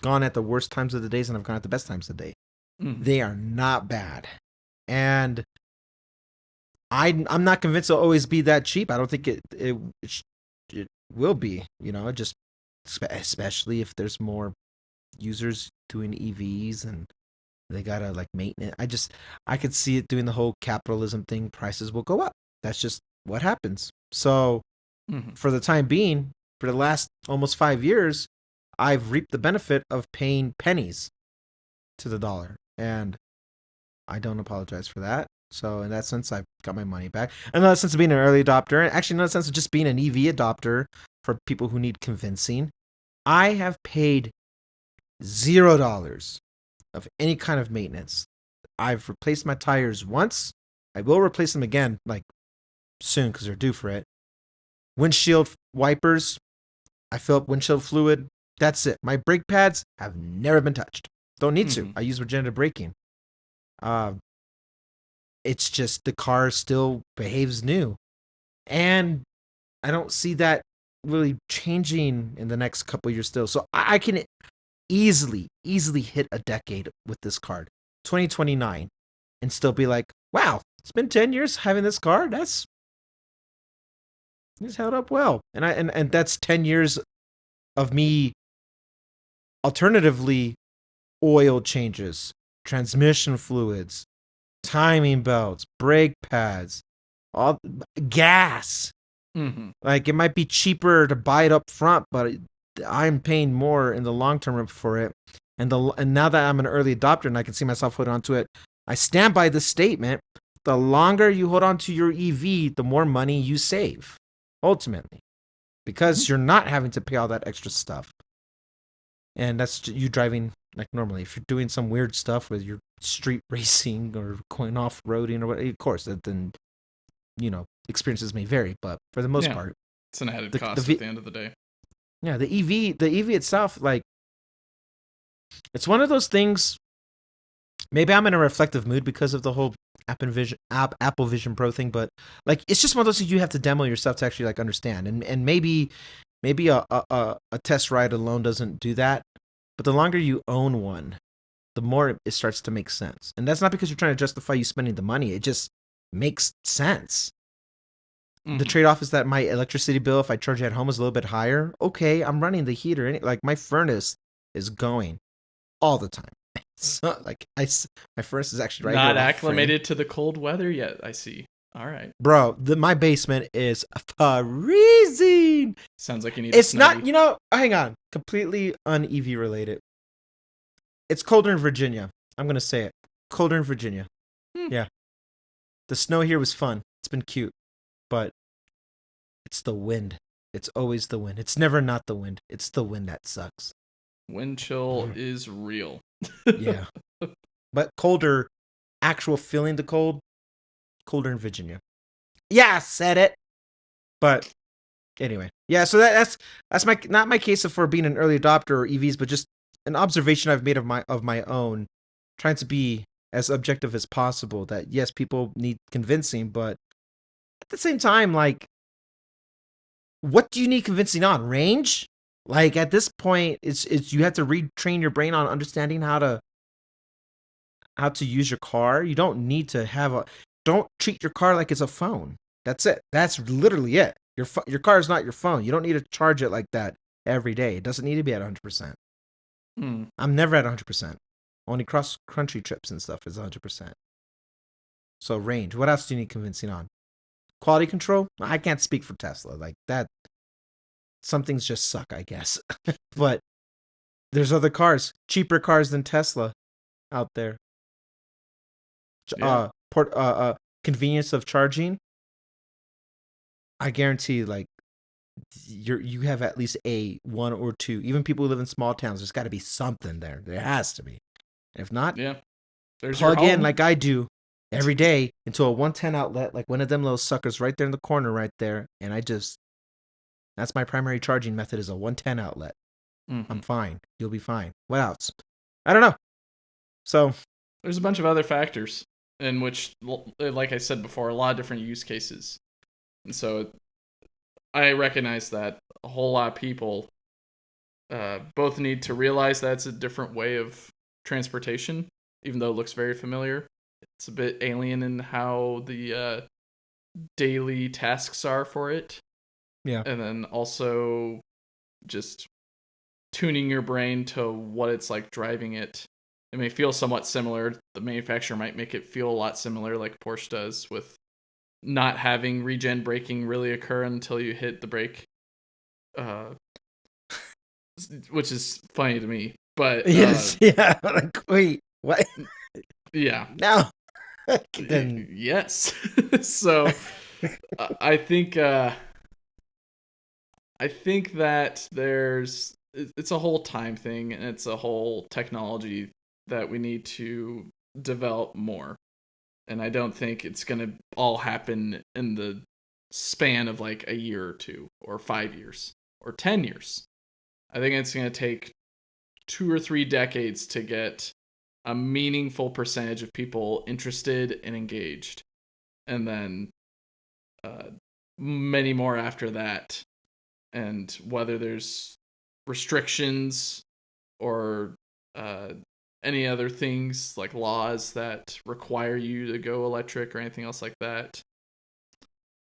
gone at the worst times of the days, and I've gone at the best times of the day. They are not bad, and I'm not convinced it'll always be that cheap. I don't think it will be. Just especially if there's more users doing EVs and they gotta like maintenance. I could see it doing the whole capitalism thing. Prices will go up. That's just what happens. So for the time being, for the last almost 5 years, I've reaped the benefit of paying pennies to the dollar, and I don't apologize for that. So in that sense, I've got my money back. In that sense of being an early adopter, and actually in that sense of just being an EV adopter for people who need convincing, I have paid $0 of any kind of maintenance. I've replaced my tires once. I will replace them again, like soon, because they're due for it. Windshield wipers, I fill up windshield fluid. That's it. My brake pads have never been touched. Don't need to. I use regenerative braking. It's just the car still behaves new, and I don't see that really changing in the next couple of years still. So I can easily hit a decade with this car, 2029, and still be like, wow, it's been 10 years having this car. It's held up well. And that's 10 years of me alternatively oil changes, transmission fluids, timing belts, brake pads, all gas. Like it might be cheaper to buy it up front, but I'm paying more in the long term for it. And now that I'm an early adopter and I can see myself holding on to it, I stand by this statement: the longer you hold on to your EV, the more money you save, ultimately, because you're not having to pay all that extra stuff. And that's you driving like normally. If you're doing some weird stuff with your street racing or going off roading or whatever, of course, then experiences may vary. But for the most part, it's an added cost at the end of the day. Yeah, the EV itself, like, it's one of those things. Maybe I'm in a reflective mood because of the whole Apple Vision Pro thing, but like it's just one of those things you have to demo yourself to actually like understand. And maybe a test ride alone doesn't do that, but the longer you own one, the more it starts to make sense. And that's not because you're trying to justify you spending the money. It just makes sense. The trade-off is that my electricity bill, if I charge it at home, is a little bit higher. Okay, I'm running the heater. Like my furnace is going all the time. So like my furnace is actually right not acclimated to the cold weather yet. I see. All right, bro. My basement is freezing. Sounds like you need. It's not. Hang on. Completely un-EV related. It's colder in Virginia. I'm gonna say it. Colder in Virginia. Yeah. The snow here was fun. It's been cute. But it's the wind. It's always the wind. It's never not the wind. It's the wind that sucks. Wind chill is real. Yeah. But colder, actual feeling the cold, colder in Virginia. Yeah, I said it. But anyway. Yeah, so that's not my case for being an early adopter or EVs, but just an observation I've made of my own, trying to be as objective as possible. That yes, people need convincing, but at the same time, like, what do you need convincing on? Range? Like at this point, it's you have to retrain your brain on understanding how to use your car. You don't need to don't treat your car like it's a phone. That's it. That's literally it. Your car is not your phone. You don't need to charge it like that every day. It doesn't need to be at 100%. I'm never at 100%. Only cross country trips and stuff is 100%. So range. What else do you need convincing on? Quality control? I can't speak for Tesla. Like that. Some things just suck, I guess. But there's other cars, cheaper cars than Tesla out there. Yeah. Convenience of charging. I guarantee, like, you have at least one or two. Even people who live in small towns, there's got to be something there. There has to be. If not, there's plug in like I do every day into a 110 outlet, like one of them little suckers right there in the corner, right there. And that's my primary charging method, is a 110 outlet. I'm fine. You'll be fine. What else? I don't know. So there's a bunch of other factors in which, like I said before, a lot of different use cases. And so I recognize that a whole lot of people both need to realize that's a different way of transportation, even though it looks very familiar. It's a bit alien in how the daily tasks are for it. Yeah. And then also just tuning your brain to what it's like driving it. It may feel somewhat similar. The manufacturer might make it feel a lot similar, like Porsche does, with not having regen braking really occur until you hit the brake, which is funny to me. But yes, yeah. Like, wait, what? Yeah. No. Then yes. So I think that it's a whole time thing, and it's a whole technology that we need to develop more. And I don't think it's going to all happen in the span of like a year or two, or 5 years, or 10 years. I think it's going to take 2 or 3 decades to get a meaningful percentage of people interested and engaged. And then many more after that. And whether there's restrictions or any other things like laws that require you to go electric or anything else like that,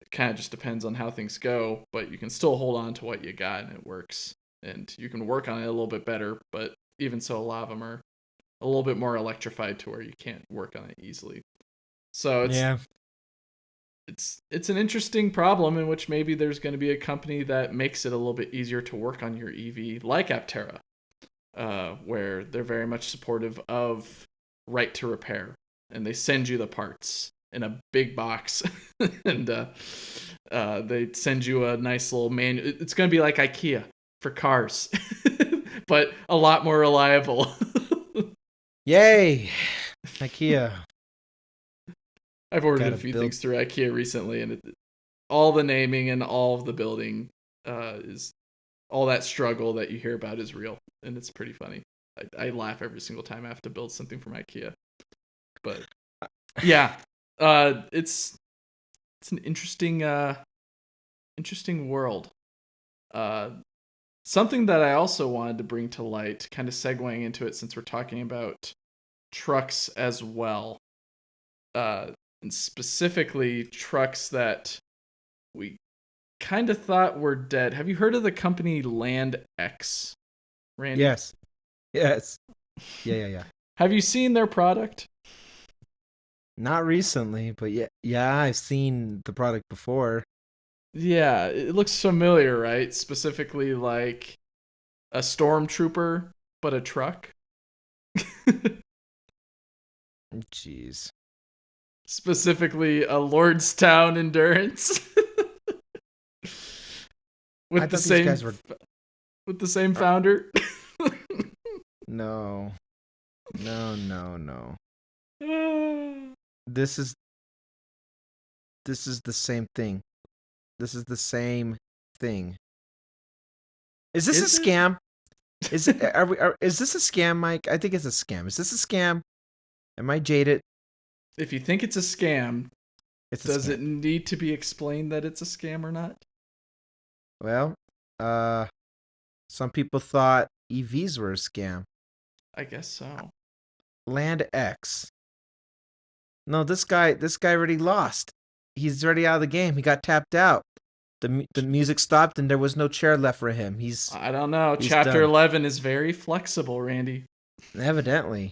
it kind of just depends on how things go, but you can still hold on to what you got and it works, and you can work on it a little bit better. But even so, a lot of them are a little bit more electrified to where you can't work on it easily. So it's an interesting problem in which maybe there's going to be a company that makes it a little bit easier to work on your EV, like Aptera, where they're very much supportive of right to repair, and they send you the parts in a big box, and they send you a nice little manual. It's going to be like IKEA for cars, but a lot more reliable. Yay, IKEA. I've ordered a few things through IKEA recently, and all the naming and all of the building is all that struggle that you hear about is real, and it's pretty funny. I laugh every single time I have to build something from IKEA. But yeah, it's an interesting world. Something that I also wanted to bring to light, kind of segueing into it since we're talking about trucks as well. And specifically trucks that we kind of thought were dead. Have you heard of the company LANDX, Randy? Yes. Yeah. Have you seen their product? Not recently, but yeah, I've seen the product before. Yeah, it looks familiar, right? Specifically like a stormtrooper, but a truck. Jeez. Specifically a Lordstown Endurance. with the same founder. No. This is the same thing. Is this a scam? Is is this a scam, Mike? I think it's a scam. Is this a scam? Am I jaded? If you think it's a scam, does scam. it need to be explained that it's a scam or not? Well, some people thought EVs were a scam. I guess so. LANDX. No, this guy already lost. He's already out of the game. He got tapped out. The music stopped and there was no chair left for him. I don't know. He's Chapter done. 11 is very flexible, Randy. Evidently,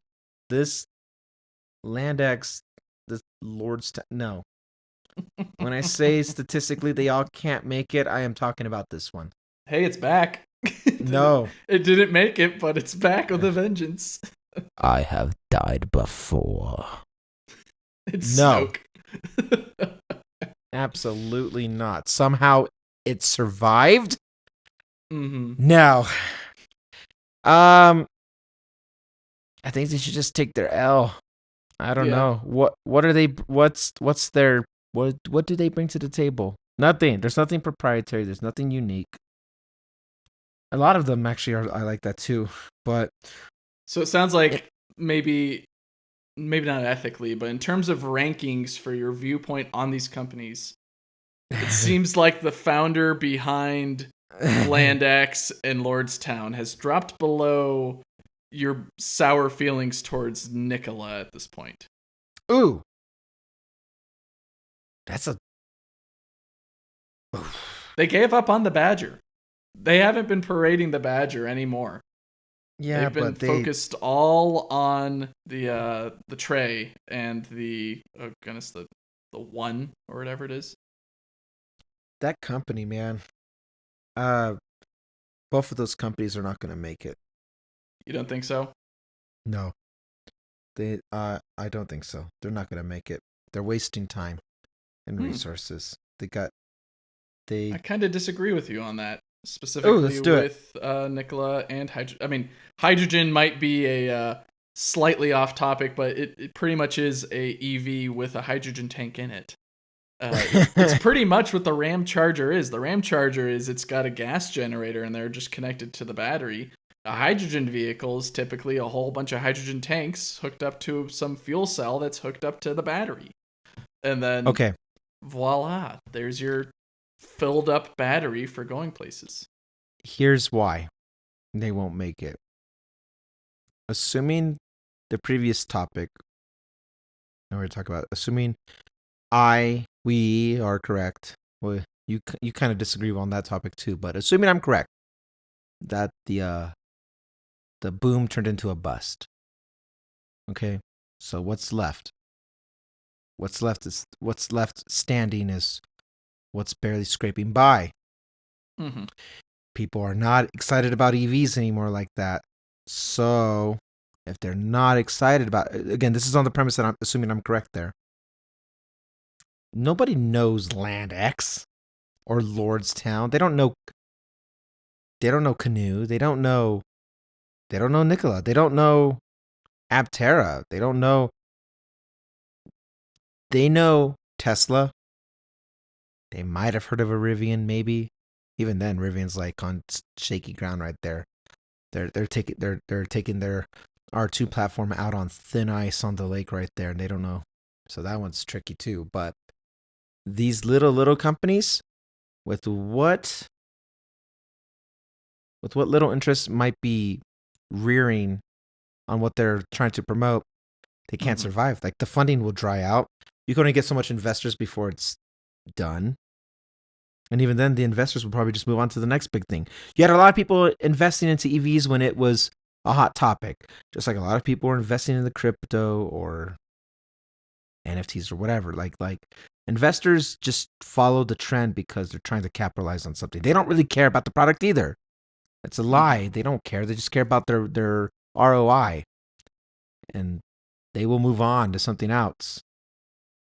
this LANDX, the Lord's no. When I say statistically they all can't make it, I am talking about this one. Hey, it's back. No. It didn't make it, but it's back with a vengeance. I have died before. It's no. Snoke. Absolutely not. Somehow it survived? Mm-hmm. No. I think they should just take their L. I don't know. What are they what's their what do they bring to the table? Nothing. There's nothing proprietary. There's nothing unique. A lot of them actually are. I like that too. But so it sounds like maybe not ethically, but in terms of rankings for your viewpoint on these companies, it seems like the founder behind LANDX and Lordstown has dropped below your sour feelings towards NIKOLA at this point. Ooh. That's a... They gave up on the Badger. They haven't been parading the Badger anymore. Yeah, they've been focused all on the tray and the one or whatever it is. That company, man. Both of those companies are not going to make it. You don't think so? No. I don't think so. They're not going to make it. They're wasting time and resources. I kind of disagree with you on that. Specifically with NIKOLA and hydrogen. I mean, hydrogen might be a slightly off topic, but it pretty much is a EV with a hydrogen tank in it. It's pretty much what the Ram Charger is. The Ram Charger is it's got a gas generator and they're just connected to the battery. A hydrogen vehicle is typically a whole bunch of hydrogen tanks hooked up to some fuel cell that's hooked up to the battery. And then voila, there's your filled up battery for going places. Here's why they won't make it. Assuming the previous topic, and we're talking about assuming we are correct. Well, you kind of disagree on that topic too, but assuming I'm correct, that the boom turned into a bust. Okay, so what's left? What's left standing is what's barely scraping by. Mm-hmm. People are not excited about EVs anymore like that. So if they're not excited about, again, this is on the premise that I'm assuming I'm correct there. Nobody knows LANDX or Lordstown. They don't know Canoe. They don't know NIKOLA. They don't know Aptera. They know Tesla. They might have heard of a Rivian, maybe. Even then, Rivian's like on shaky ground right there. They're taking their R2 platform out on thin ice on the lake right there, and they don't know. So that one's tricky too. But these little companies, with what little interest might be rearing on what they're trying to promote, they can't survive. Like the funding will dry out. You can only get so much investors before it's done. And even then, the investors will probably just move on to the next big thing. You had a lot of people investing into EVs when it was a hot topic. Just like a lot of people were investing in the crypto or NFTs or whatever. Like investors just follow the trend because they're trying to capitalize on something. They don't really care about the product either. It's a lie. They don't care. They just care about their ROI. And they will move on to something else.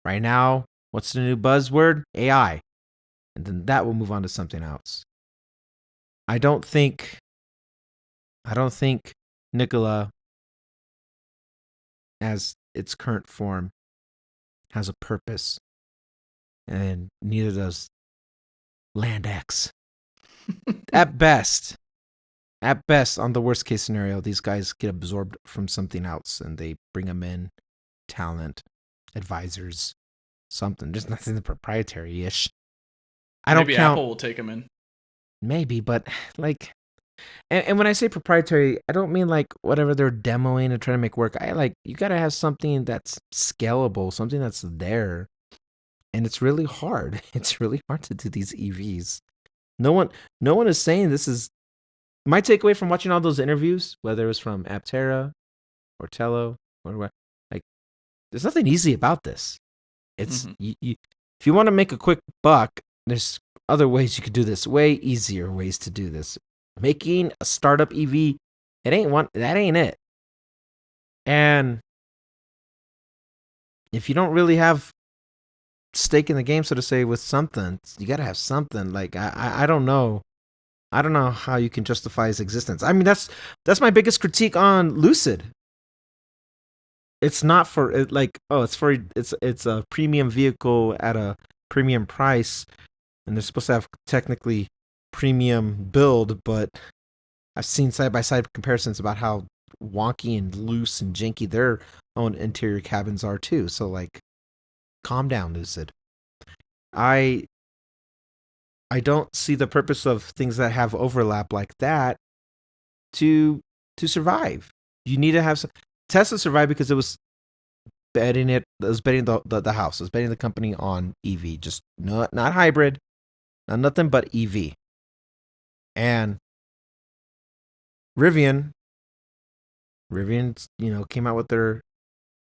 Right now, what's the new buzzword? AI. And then that will move on to something else. I don't think NIKOLA, as its current form, has a purpose. And neither does LANDX. At best, At best, on the worst case scenario, these guys get absorbed from something else and they bring them in talent, advisors, something. There's nothing proprietary-ish. I don't Maybe count. Apple will take them in. Maybe, but like, and when I say proprietary, I don't mean like whatever they're demoing and trying to make work. I like, you got to have something that's scalable, something that's there. And it's really hard. It's really hard to do these EVs. No one is saying this is my takeaway from watching all those interviews, whether it was from Aptera or Telo or what. Like, there's nothing easy about this. It's if you want to make a quick buck, there's other ways you could do this. Way easier ways to do this. Making a startup EV, that ain't it. And if you don't really have stake in the game, so to say, with something, you gotta have something. Like I don't know. I don't know how you can justify his existence. I mean, that's my biggest critique on Lucid. It's not for it, like, oh, it's a premium vehicle at a premium price, and they're supposed to have technically premium build, but I've seen side by side comparisons about how wonky and loose and janky their own interior cabins are too. So like, calm down, Lucid. I don't see the purpose of things that have overlap like that to survive. You need to have some. Tesla survived because it was betting the house. It was betting the company on EV, just not hybrid, not nothing but EV. And Rivian, came out with their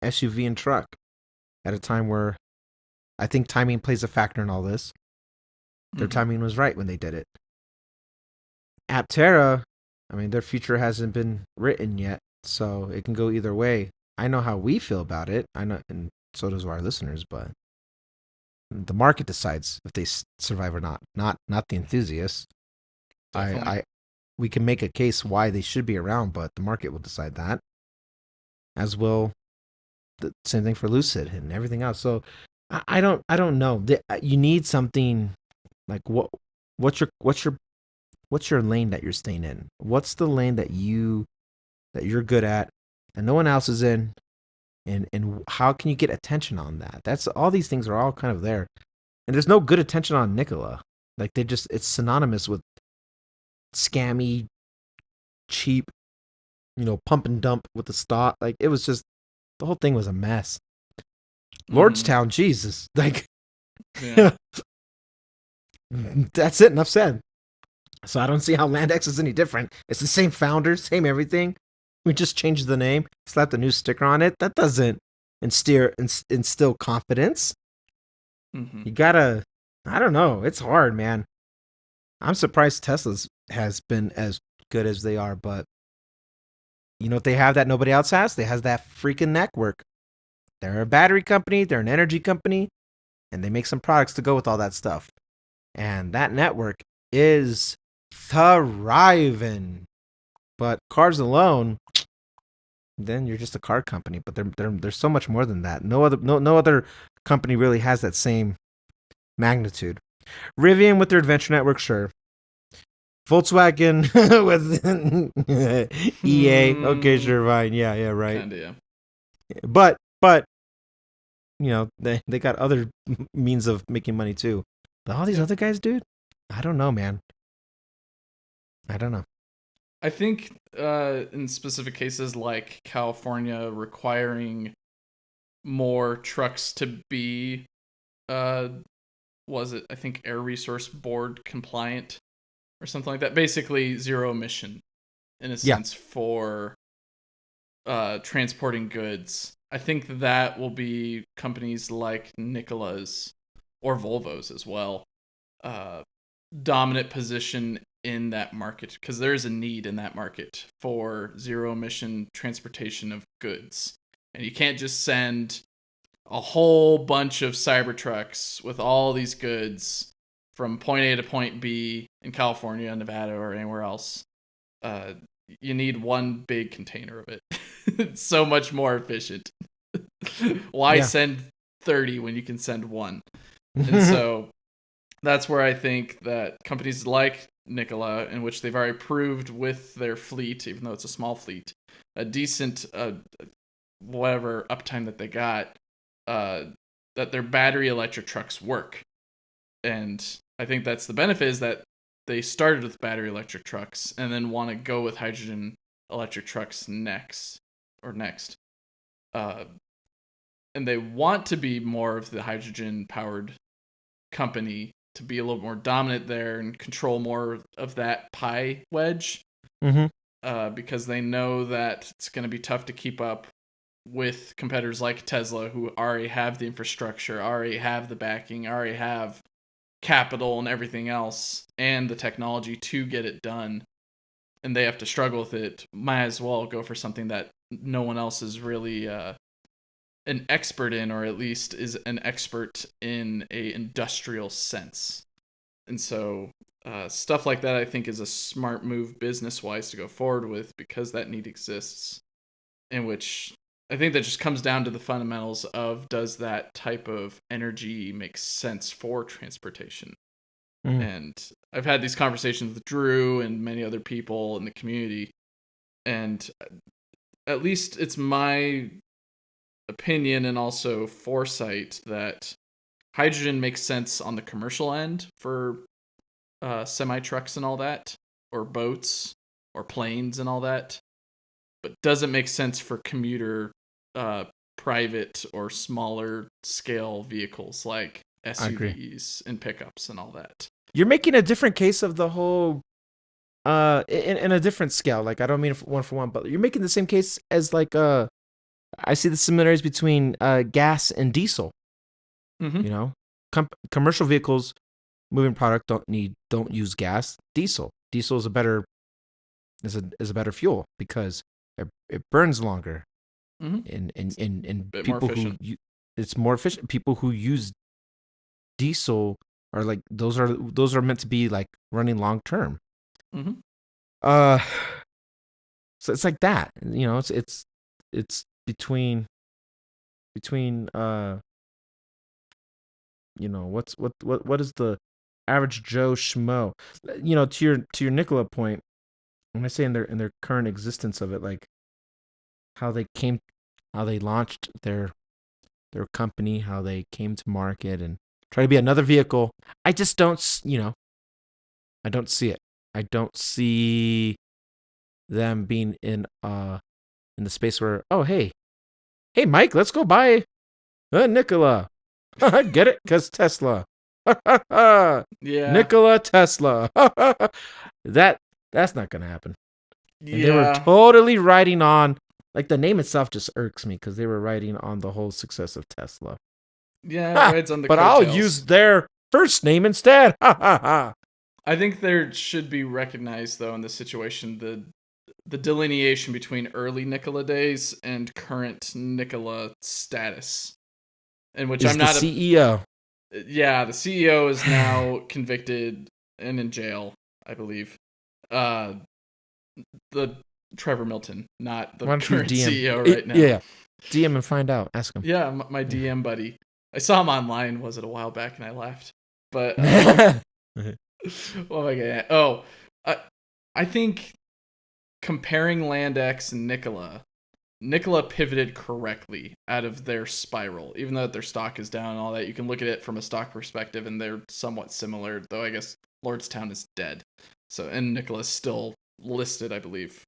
SUV and truck at a time where I think timing plays a factor in all this. Their timing was right when they did it. Aptera, I mean, their future hasn't been written yet, so it can go either way. I know how we feel about it. I know, and so does our listeners, but the market decides if they survive or not the enthusiasts. We can make a case why they should be around, but the market will decide that, as will the same thing for Lucid and everything else. So I don't know. You need something like what's your lane that you're staying in? What's the lane that you're good at and no one else is in? And how can you get attention on that? That's all these things are all kind of there. And there's no good attention on NIKOLA. Like it's synonymous with scammy, cheap, pump and dump with the stock. Like it was just, the whole thing was a mess. Lordstown, Jesus. Like, yeah. That's it. Enough said. So I don't see how LANDX is any different. It's the same founders, same everything. We just changed the name, slapped a new sticker on it. That doesn't instill confidence. You gotta, I don't know. It's hard, man. I'm surprised Tesla's has been as good as they are, but you know what they have that nobody else has? They have that freaking network. They're a battery company, they're an energy company, and they make some products to go with all that stuff. And that network is thriving. But cars alone, then you're just a car company. But there's so much more than that. No other company really has that same magnitude. Rivian with their adventure network, sure. Volkswagen with EA, okay, sure, fine, yeah, right. Kinda, yeah. But they got other means of making money too. But all these other guys, dude, I don't know, man. I don't know. I think in specific cases like California requiring more trucks to be, I think Air Resource Board compliant or something like that. Basically zero emission in a sense for transporting goods. I think that will be companies like NIKOLA's or Volvo's as well. Dominant position in that market because there is a need in that market for zero emission transportation of goods. And you can't just send a whole bunch of Cybertrucks with all these goods from point A to point B in California, Nevada, or anywhere else. You need one big container of it. It's so much more efficient. Why send 30 when you can send one? And so that's where I think that companies like NIKOLA, in which they've already proved with their fleet, even though it's a small fleet, a decent whatever uptime that they got, that their battery electric trucks work. And I think that's the benefit, is that they started with battery electric trucks and then want to go with hydrogen electric trucks next. And they want to be more of the hydrogen powered company, to be a little more dominant there and control more of that pie wedge. Because they know that it's going to be tough to keep up with competitors like Tesla, who already have the infrastructure, already have the backing, already have capital and everything else, and the technology to get it done. And they have to struggle with it. Might as well go for something that no one else is really an expert in, or at least is an expert in a industrial sense. And so stuff like that, I think, is a smart move business-wise to go forward with, because that need exists. In which I think that just comes down to the fundamentals of, does that type of energy make sense for transportation? And I've had these conversations with Drew and many other people in the community, and at least it's my opinion and also foresight that hydrogen makes sense on the commercial end for semi trucks and all that, or boats or planes and all that, but doesn't make sense for commuter private or smaller scale vehicles like SUVs and pickups and all that. You're making a different case of the whole in a different scale. Like, I don't mean one for one, but you're making the same case as like I see the similarities between gas and diesel. You know, commercial vehicles moving product don't use gas. Diesel is a better fuel, because it burns longer. And people who it's more efficient. People who use diesel are like, those are meant to be like running long term. So it's like that, you know. It's between you know, what is the average Joe Schmo, you know, to your NIKOLA point, when I say in their current existence of it, like how they launched their company, how they came to market and try to be another vehicle. I just don't, you know, I don't see it. I don't see them being in the space where, oh, hey Mike, let's go buy NIKOLA. Get it? Because Tesla. Yeah. NIKOLA Tesla. That's not gonna happen. Yeah. And they were totally riding on, like, the name itself just irks me, because they were riding on the whole success of Tesla. Yeah, it rides on the but coattails. I'll use their first name instead. I think there should be recognized, though, in this situation, the delineation between early NIKOLA days and current NIKOLA status, in which I'm not the CEO. Yeah, the CEO is now convicted and in jail, I believe. The Trevor Milton, not the current CEO right now. Yeah, DM and find out. Ask him. Yeah, my DM buddy. I saw him online. Was it a while back? And I laughed. But what am I getting at? Oh, I think comparing LANDX and NIKOLA pivoted correctly out of their spiral. Even though their stock is down and all that, you can look at it from a stock perspective, and they're somewhat similar. Though I guess Lordstown is dead, and NIKOLA is still listed, I believe.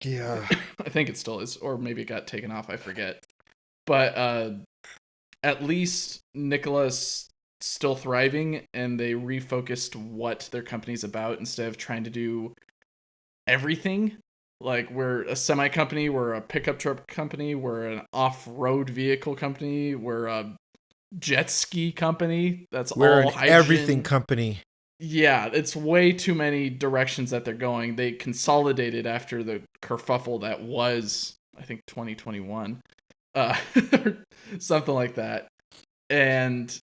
Yeah, I think it still is, or maybe it got taken off. I forget. But at least NIKOLA's still thriving, and they refocused what their company's about instead of trying to do everything. Like, we're a semi company, we're a pickup truck company, we're an off-road vehicle company, we're a jet ski company. We're all hydrogen. Everything company. Yeah, it's way too many directions that they're going. They consolidated after the kerfuffle that was, I think, 2021. Something like that. And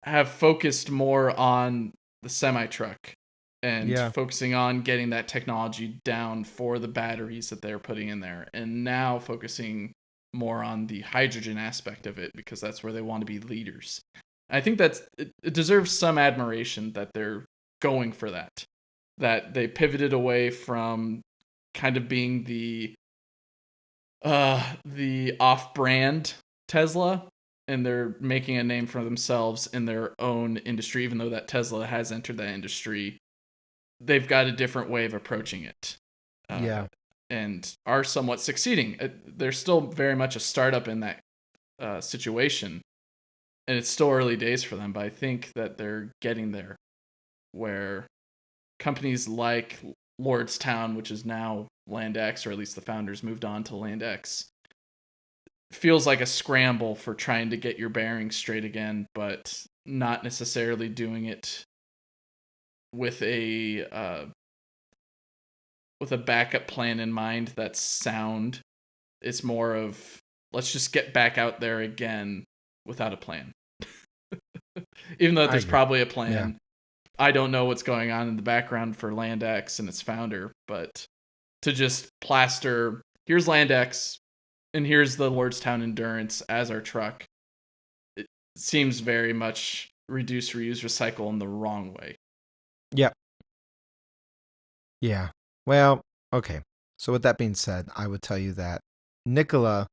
have focused more on the semi-truck and focusing on getting that technology down for the batteries that they're putting in there. And now focusing more on the hydrogen aspect of it, because that's where they want to be leaders. I think it deserves some admiration that they're going for that. that they pivoted away from kind of being the off-brand Tesla, and they're making a name for themselves in their own industry. Even though that Tesla has entered that industry, they've got a different way of approaching it. And are somewhat succeeding. They're still very much a startup in that situation, and it's still early days for them, but I think that they're getting there, where companies like Lordstown, which is now LANDX, or at least the founders moved on to LANDX, feels like a scramble for trying to get your bearings straight again, but not necessarily doing it with a backup plan in mind that's sound. It's more of, let's just get back out there again without a plan. Even though there's probably a plan. Yeah. I don't know what's going on in the background for LANDX and its founder, but to just plaster, here's LANDX and here's the Lordstown Endurance as our truck, it seems very much reduce, reuse, recycle in the wrong way. Yep. Yeah. Well, okay. So with that being said, I would tell you that NIKOLA,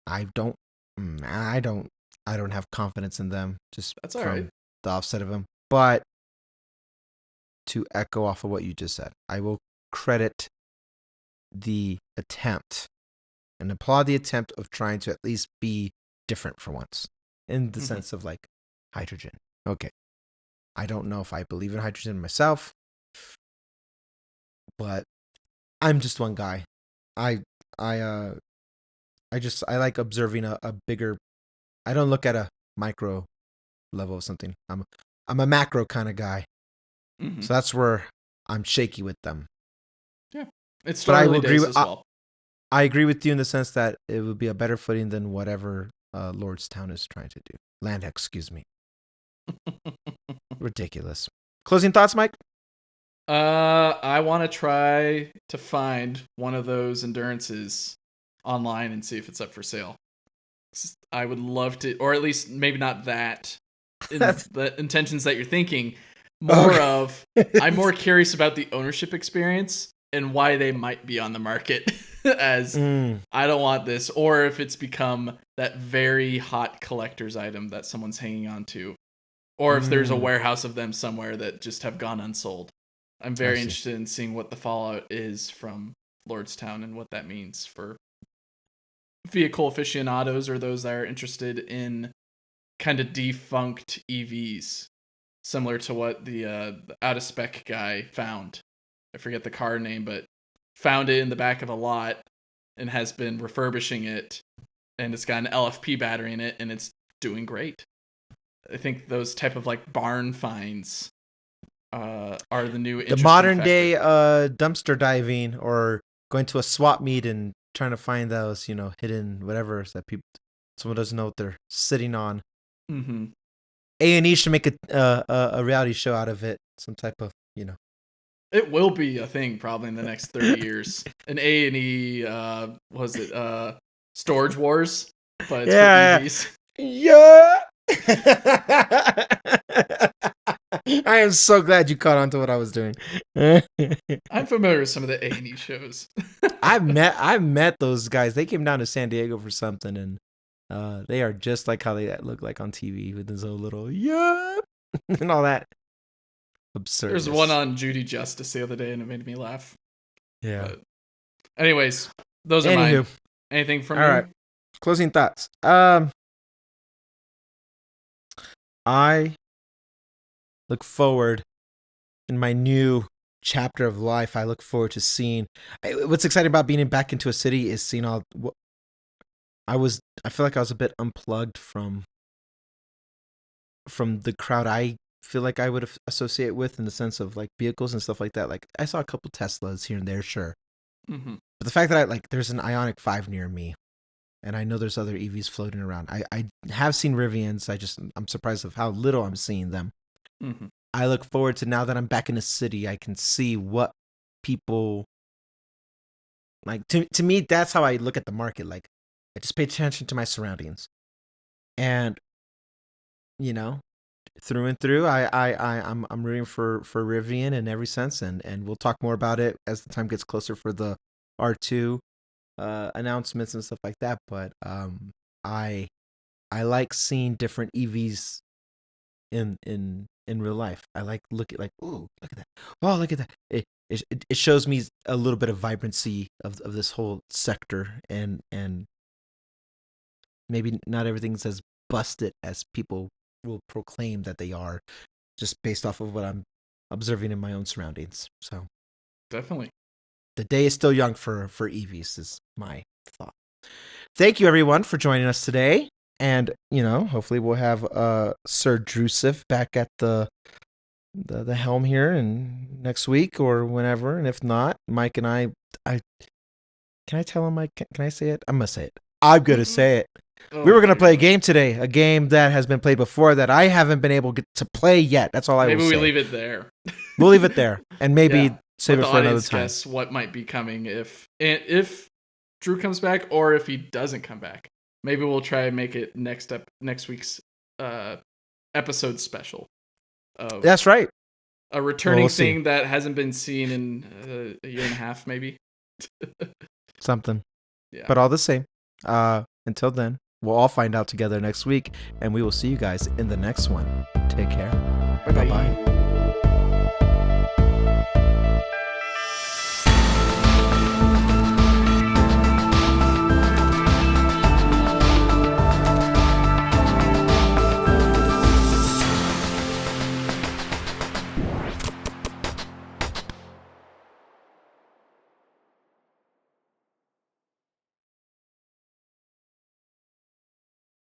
I don't have confidence in them. Just that's all right. The offset of them. But to echo off of what you just said, I will credit the attempt and applaud the attempt of trying to at least be different for once, in the sense of like hydrogen. Okay. I don't know if I believe in hydrogen myself, but I'm just one guy. I like observing a bigger. I don't look at a micro level of something. I'm a macro kind of guy. Mm-hmm. So that's where I'm shaky with them. Yeah, it's still early days as well. I agree with you in the sense that it would be a better footing than whatever Lordstown is trying to do. LANDX, excuse me. Ridiculous. Closing thoughts, Mike? I want to try to find one of those endurances online and see if it's up for sale. I would love to, or at least maybe not that, the intentions that you're thinking. I'm more curious about the ownership experience and why they might be on the market as I don't want this, or if it's become that very hot collector's item that someone's hanging on to, or if there's a warehouse of them somewhere that just have gone unsold. I'm very interested in seeing what the fallout is from Lordstown and what that means for vehicle aficionados or those that are interested in kind of defunct EVs, similar to what the out of spec guy found. I forget the car name, but found it in the back of a lot and has been refurbishing it, and it's got an LFP battery in it, and it's doing great. I think those type of like barn finds are the new modern day dumpster diving, or going to a swap meet and trying to find those, hidden whatever that someone doesn't know what they're sitting on. Mm-hmm. A&E should make a reality show out of it, some type of, It will be a thing probably in the next 30 years. An A&E, Storage Wars, but it's for EVs. Yeah. I am so glad you caught on to what I was doing. I'm familiar with some of the A&E shows. I've met those guys. They came down to San Diego for something, and they are just like how they look like on TV with this whole little and all that. Absurd. There's one on Judy Justice the other day, and it made me laugh. Yeah. But anyways, those are mine. Anything from you? All right. Closing thoughts. I look forward in my new chapter of life. I look forward to seeing. What's exciting about being back into a city is seeing all. I feel like I was a bit unplugged from the crowd I feel like I would associate with, in the sense of like vehicles and stuff like that. Like I saw a couple Teslas here and there, sure. Mm-hmm. But the fact that there's an Ioniq 5 near me, and I know there's other EVs floating around. I have seen Rivians. I'm surprised of how little I'm seeing them. Mm-hmm. I look forward to, now that I'm back in the city, I can see what people like. To me, that's how I look at the market. Like, I just pay attention to my surroundings, and through and through. I'm rooting for Rivian in every sense, and we'll talk more about it as the time gets closer for the R2 announcements and stuff like that. But I like seeing different EVs in real life. I like look at ooh, look at that. Oh, look at that. It shows me a little bit of vibrancy of this whole sector, and maybe not everything's as busted as people will proclaim that they are, just based off of what I'm observing in my own surroundings. So definitely, the day is still young for EVs is my thought. Thank you everyone for joining us today, and hopefully we'll have Sir Drusiv back at the helm here and next week or whenever. And if not, Mike and I can I tell him, Mike? Can I say it? I'm gonna say it. I'm gonna say it. We were going to play a game today, a game that has been played before that I haven't been able to play yet. That's all I will say. Maybe we leave it there. We'll leave it there and maybe save it for another time. Guess what might be coming if Drew comes back or if he doesn't come back. Maybe we'll try and make it next week's episode special. That's right. A returning thing that hasn't been seen in a year and a half, maybe. Something. Yeah. But all the same. Until then, we'll all find out together next week, and we will see you guys in the next one. Take care. Bye-bye.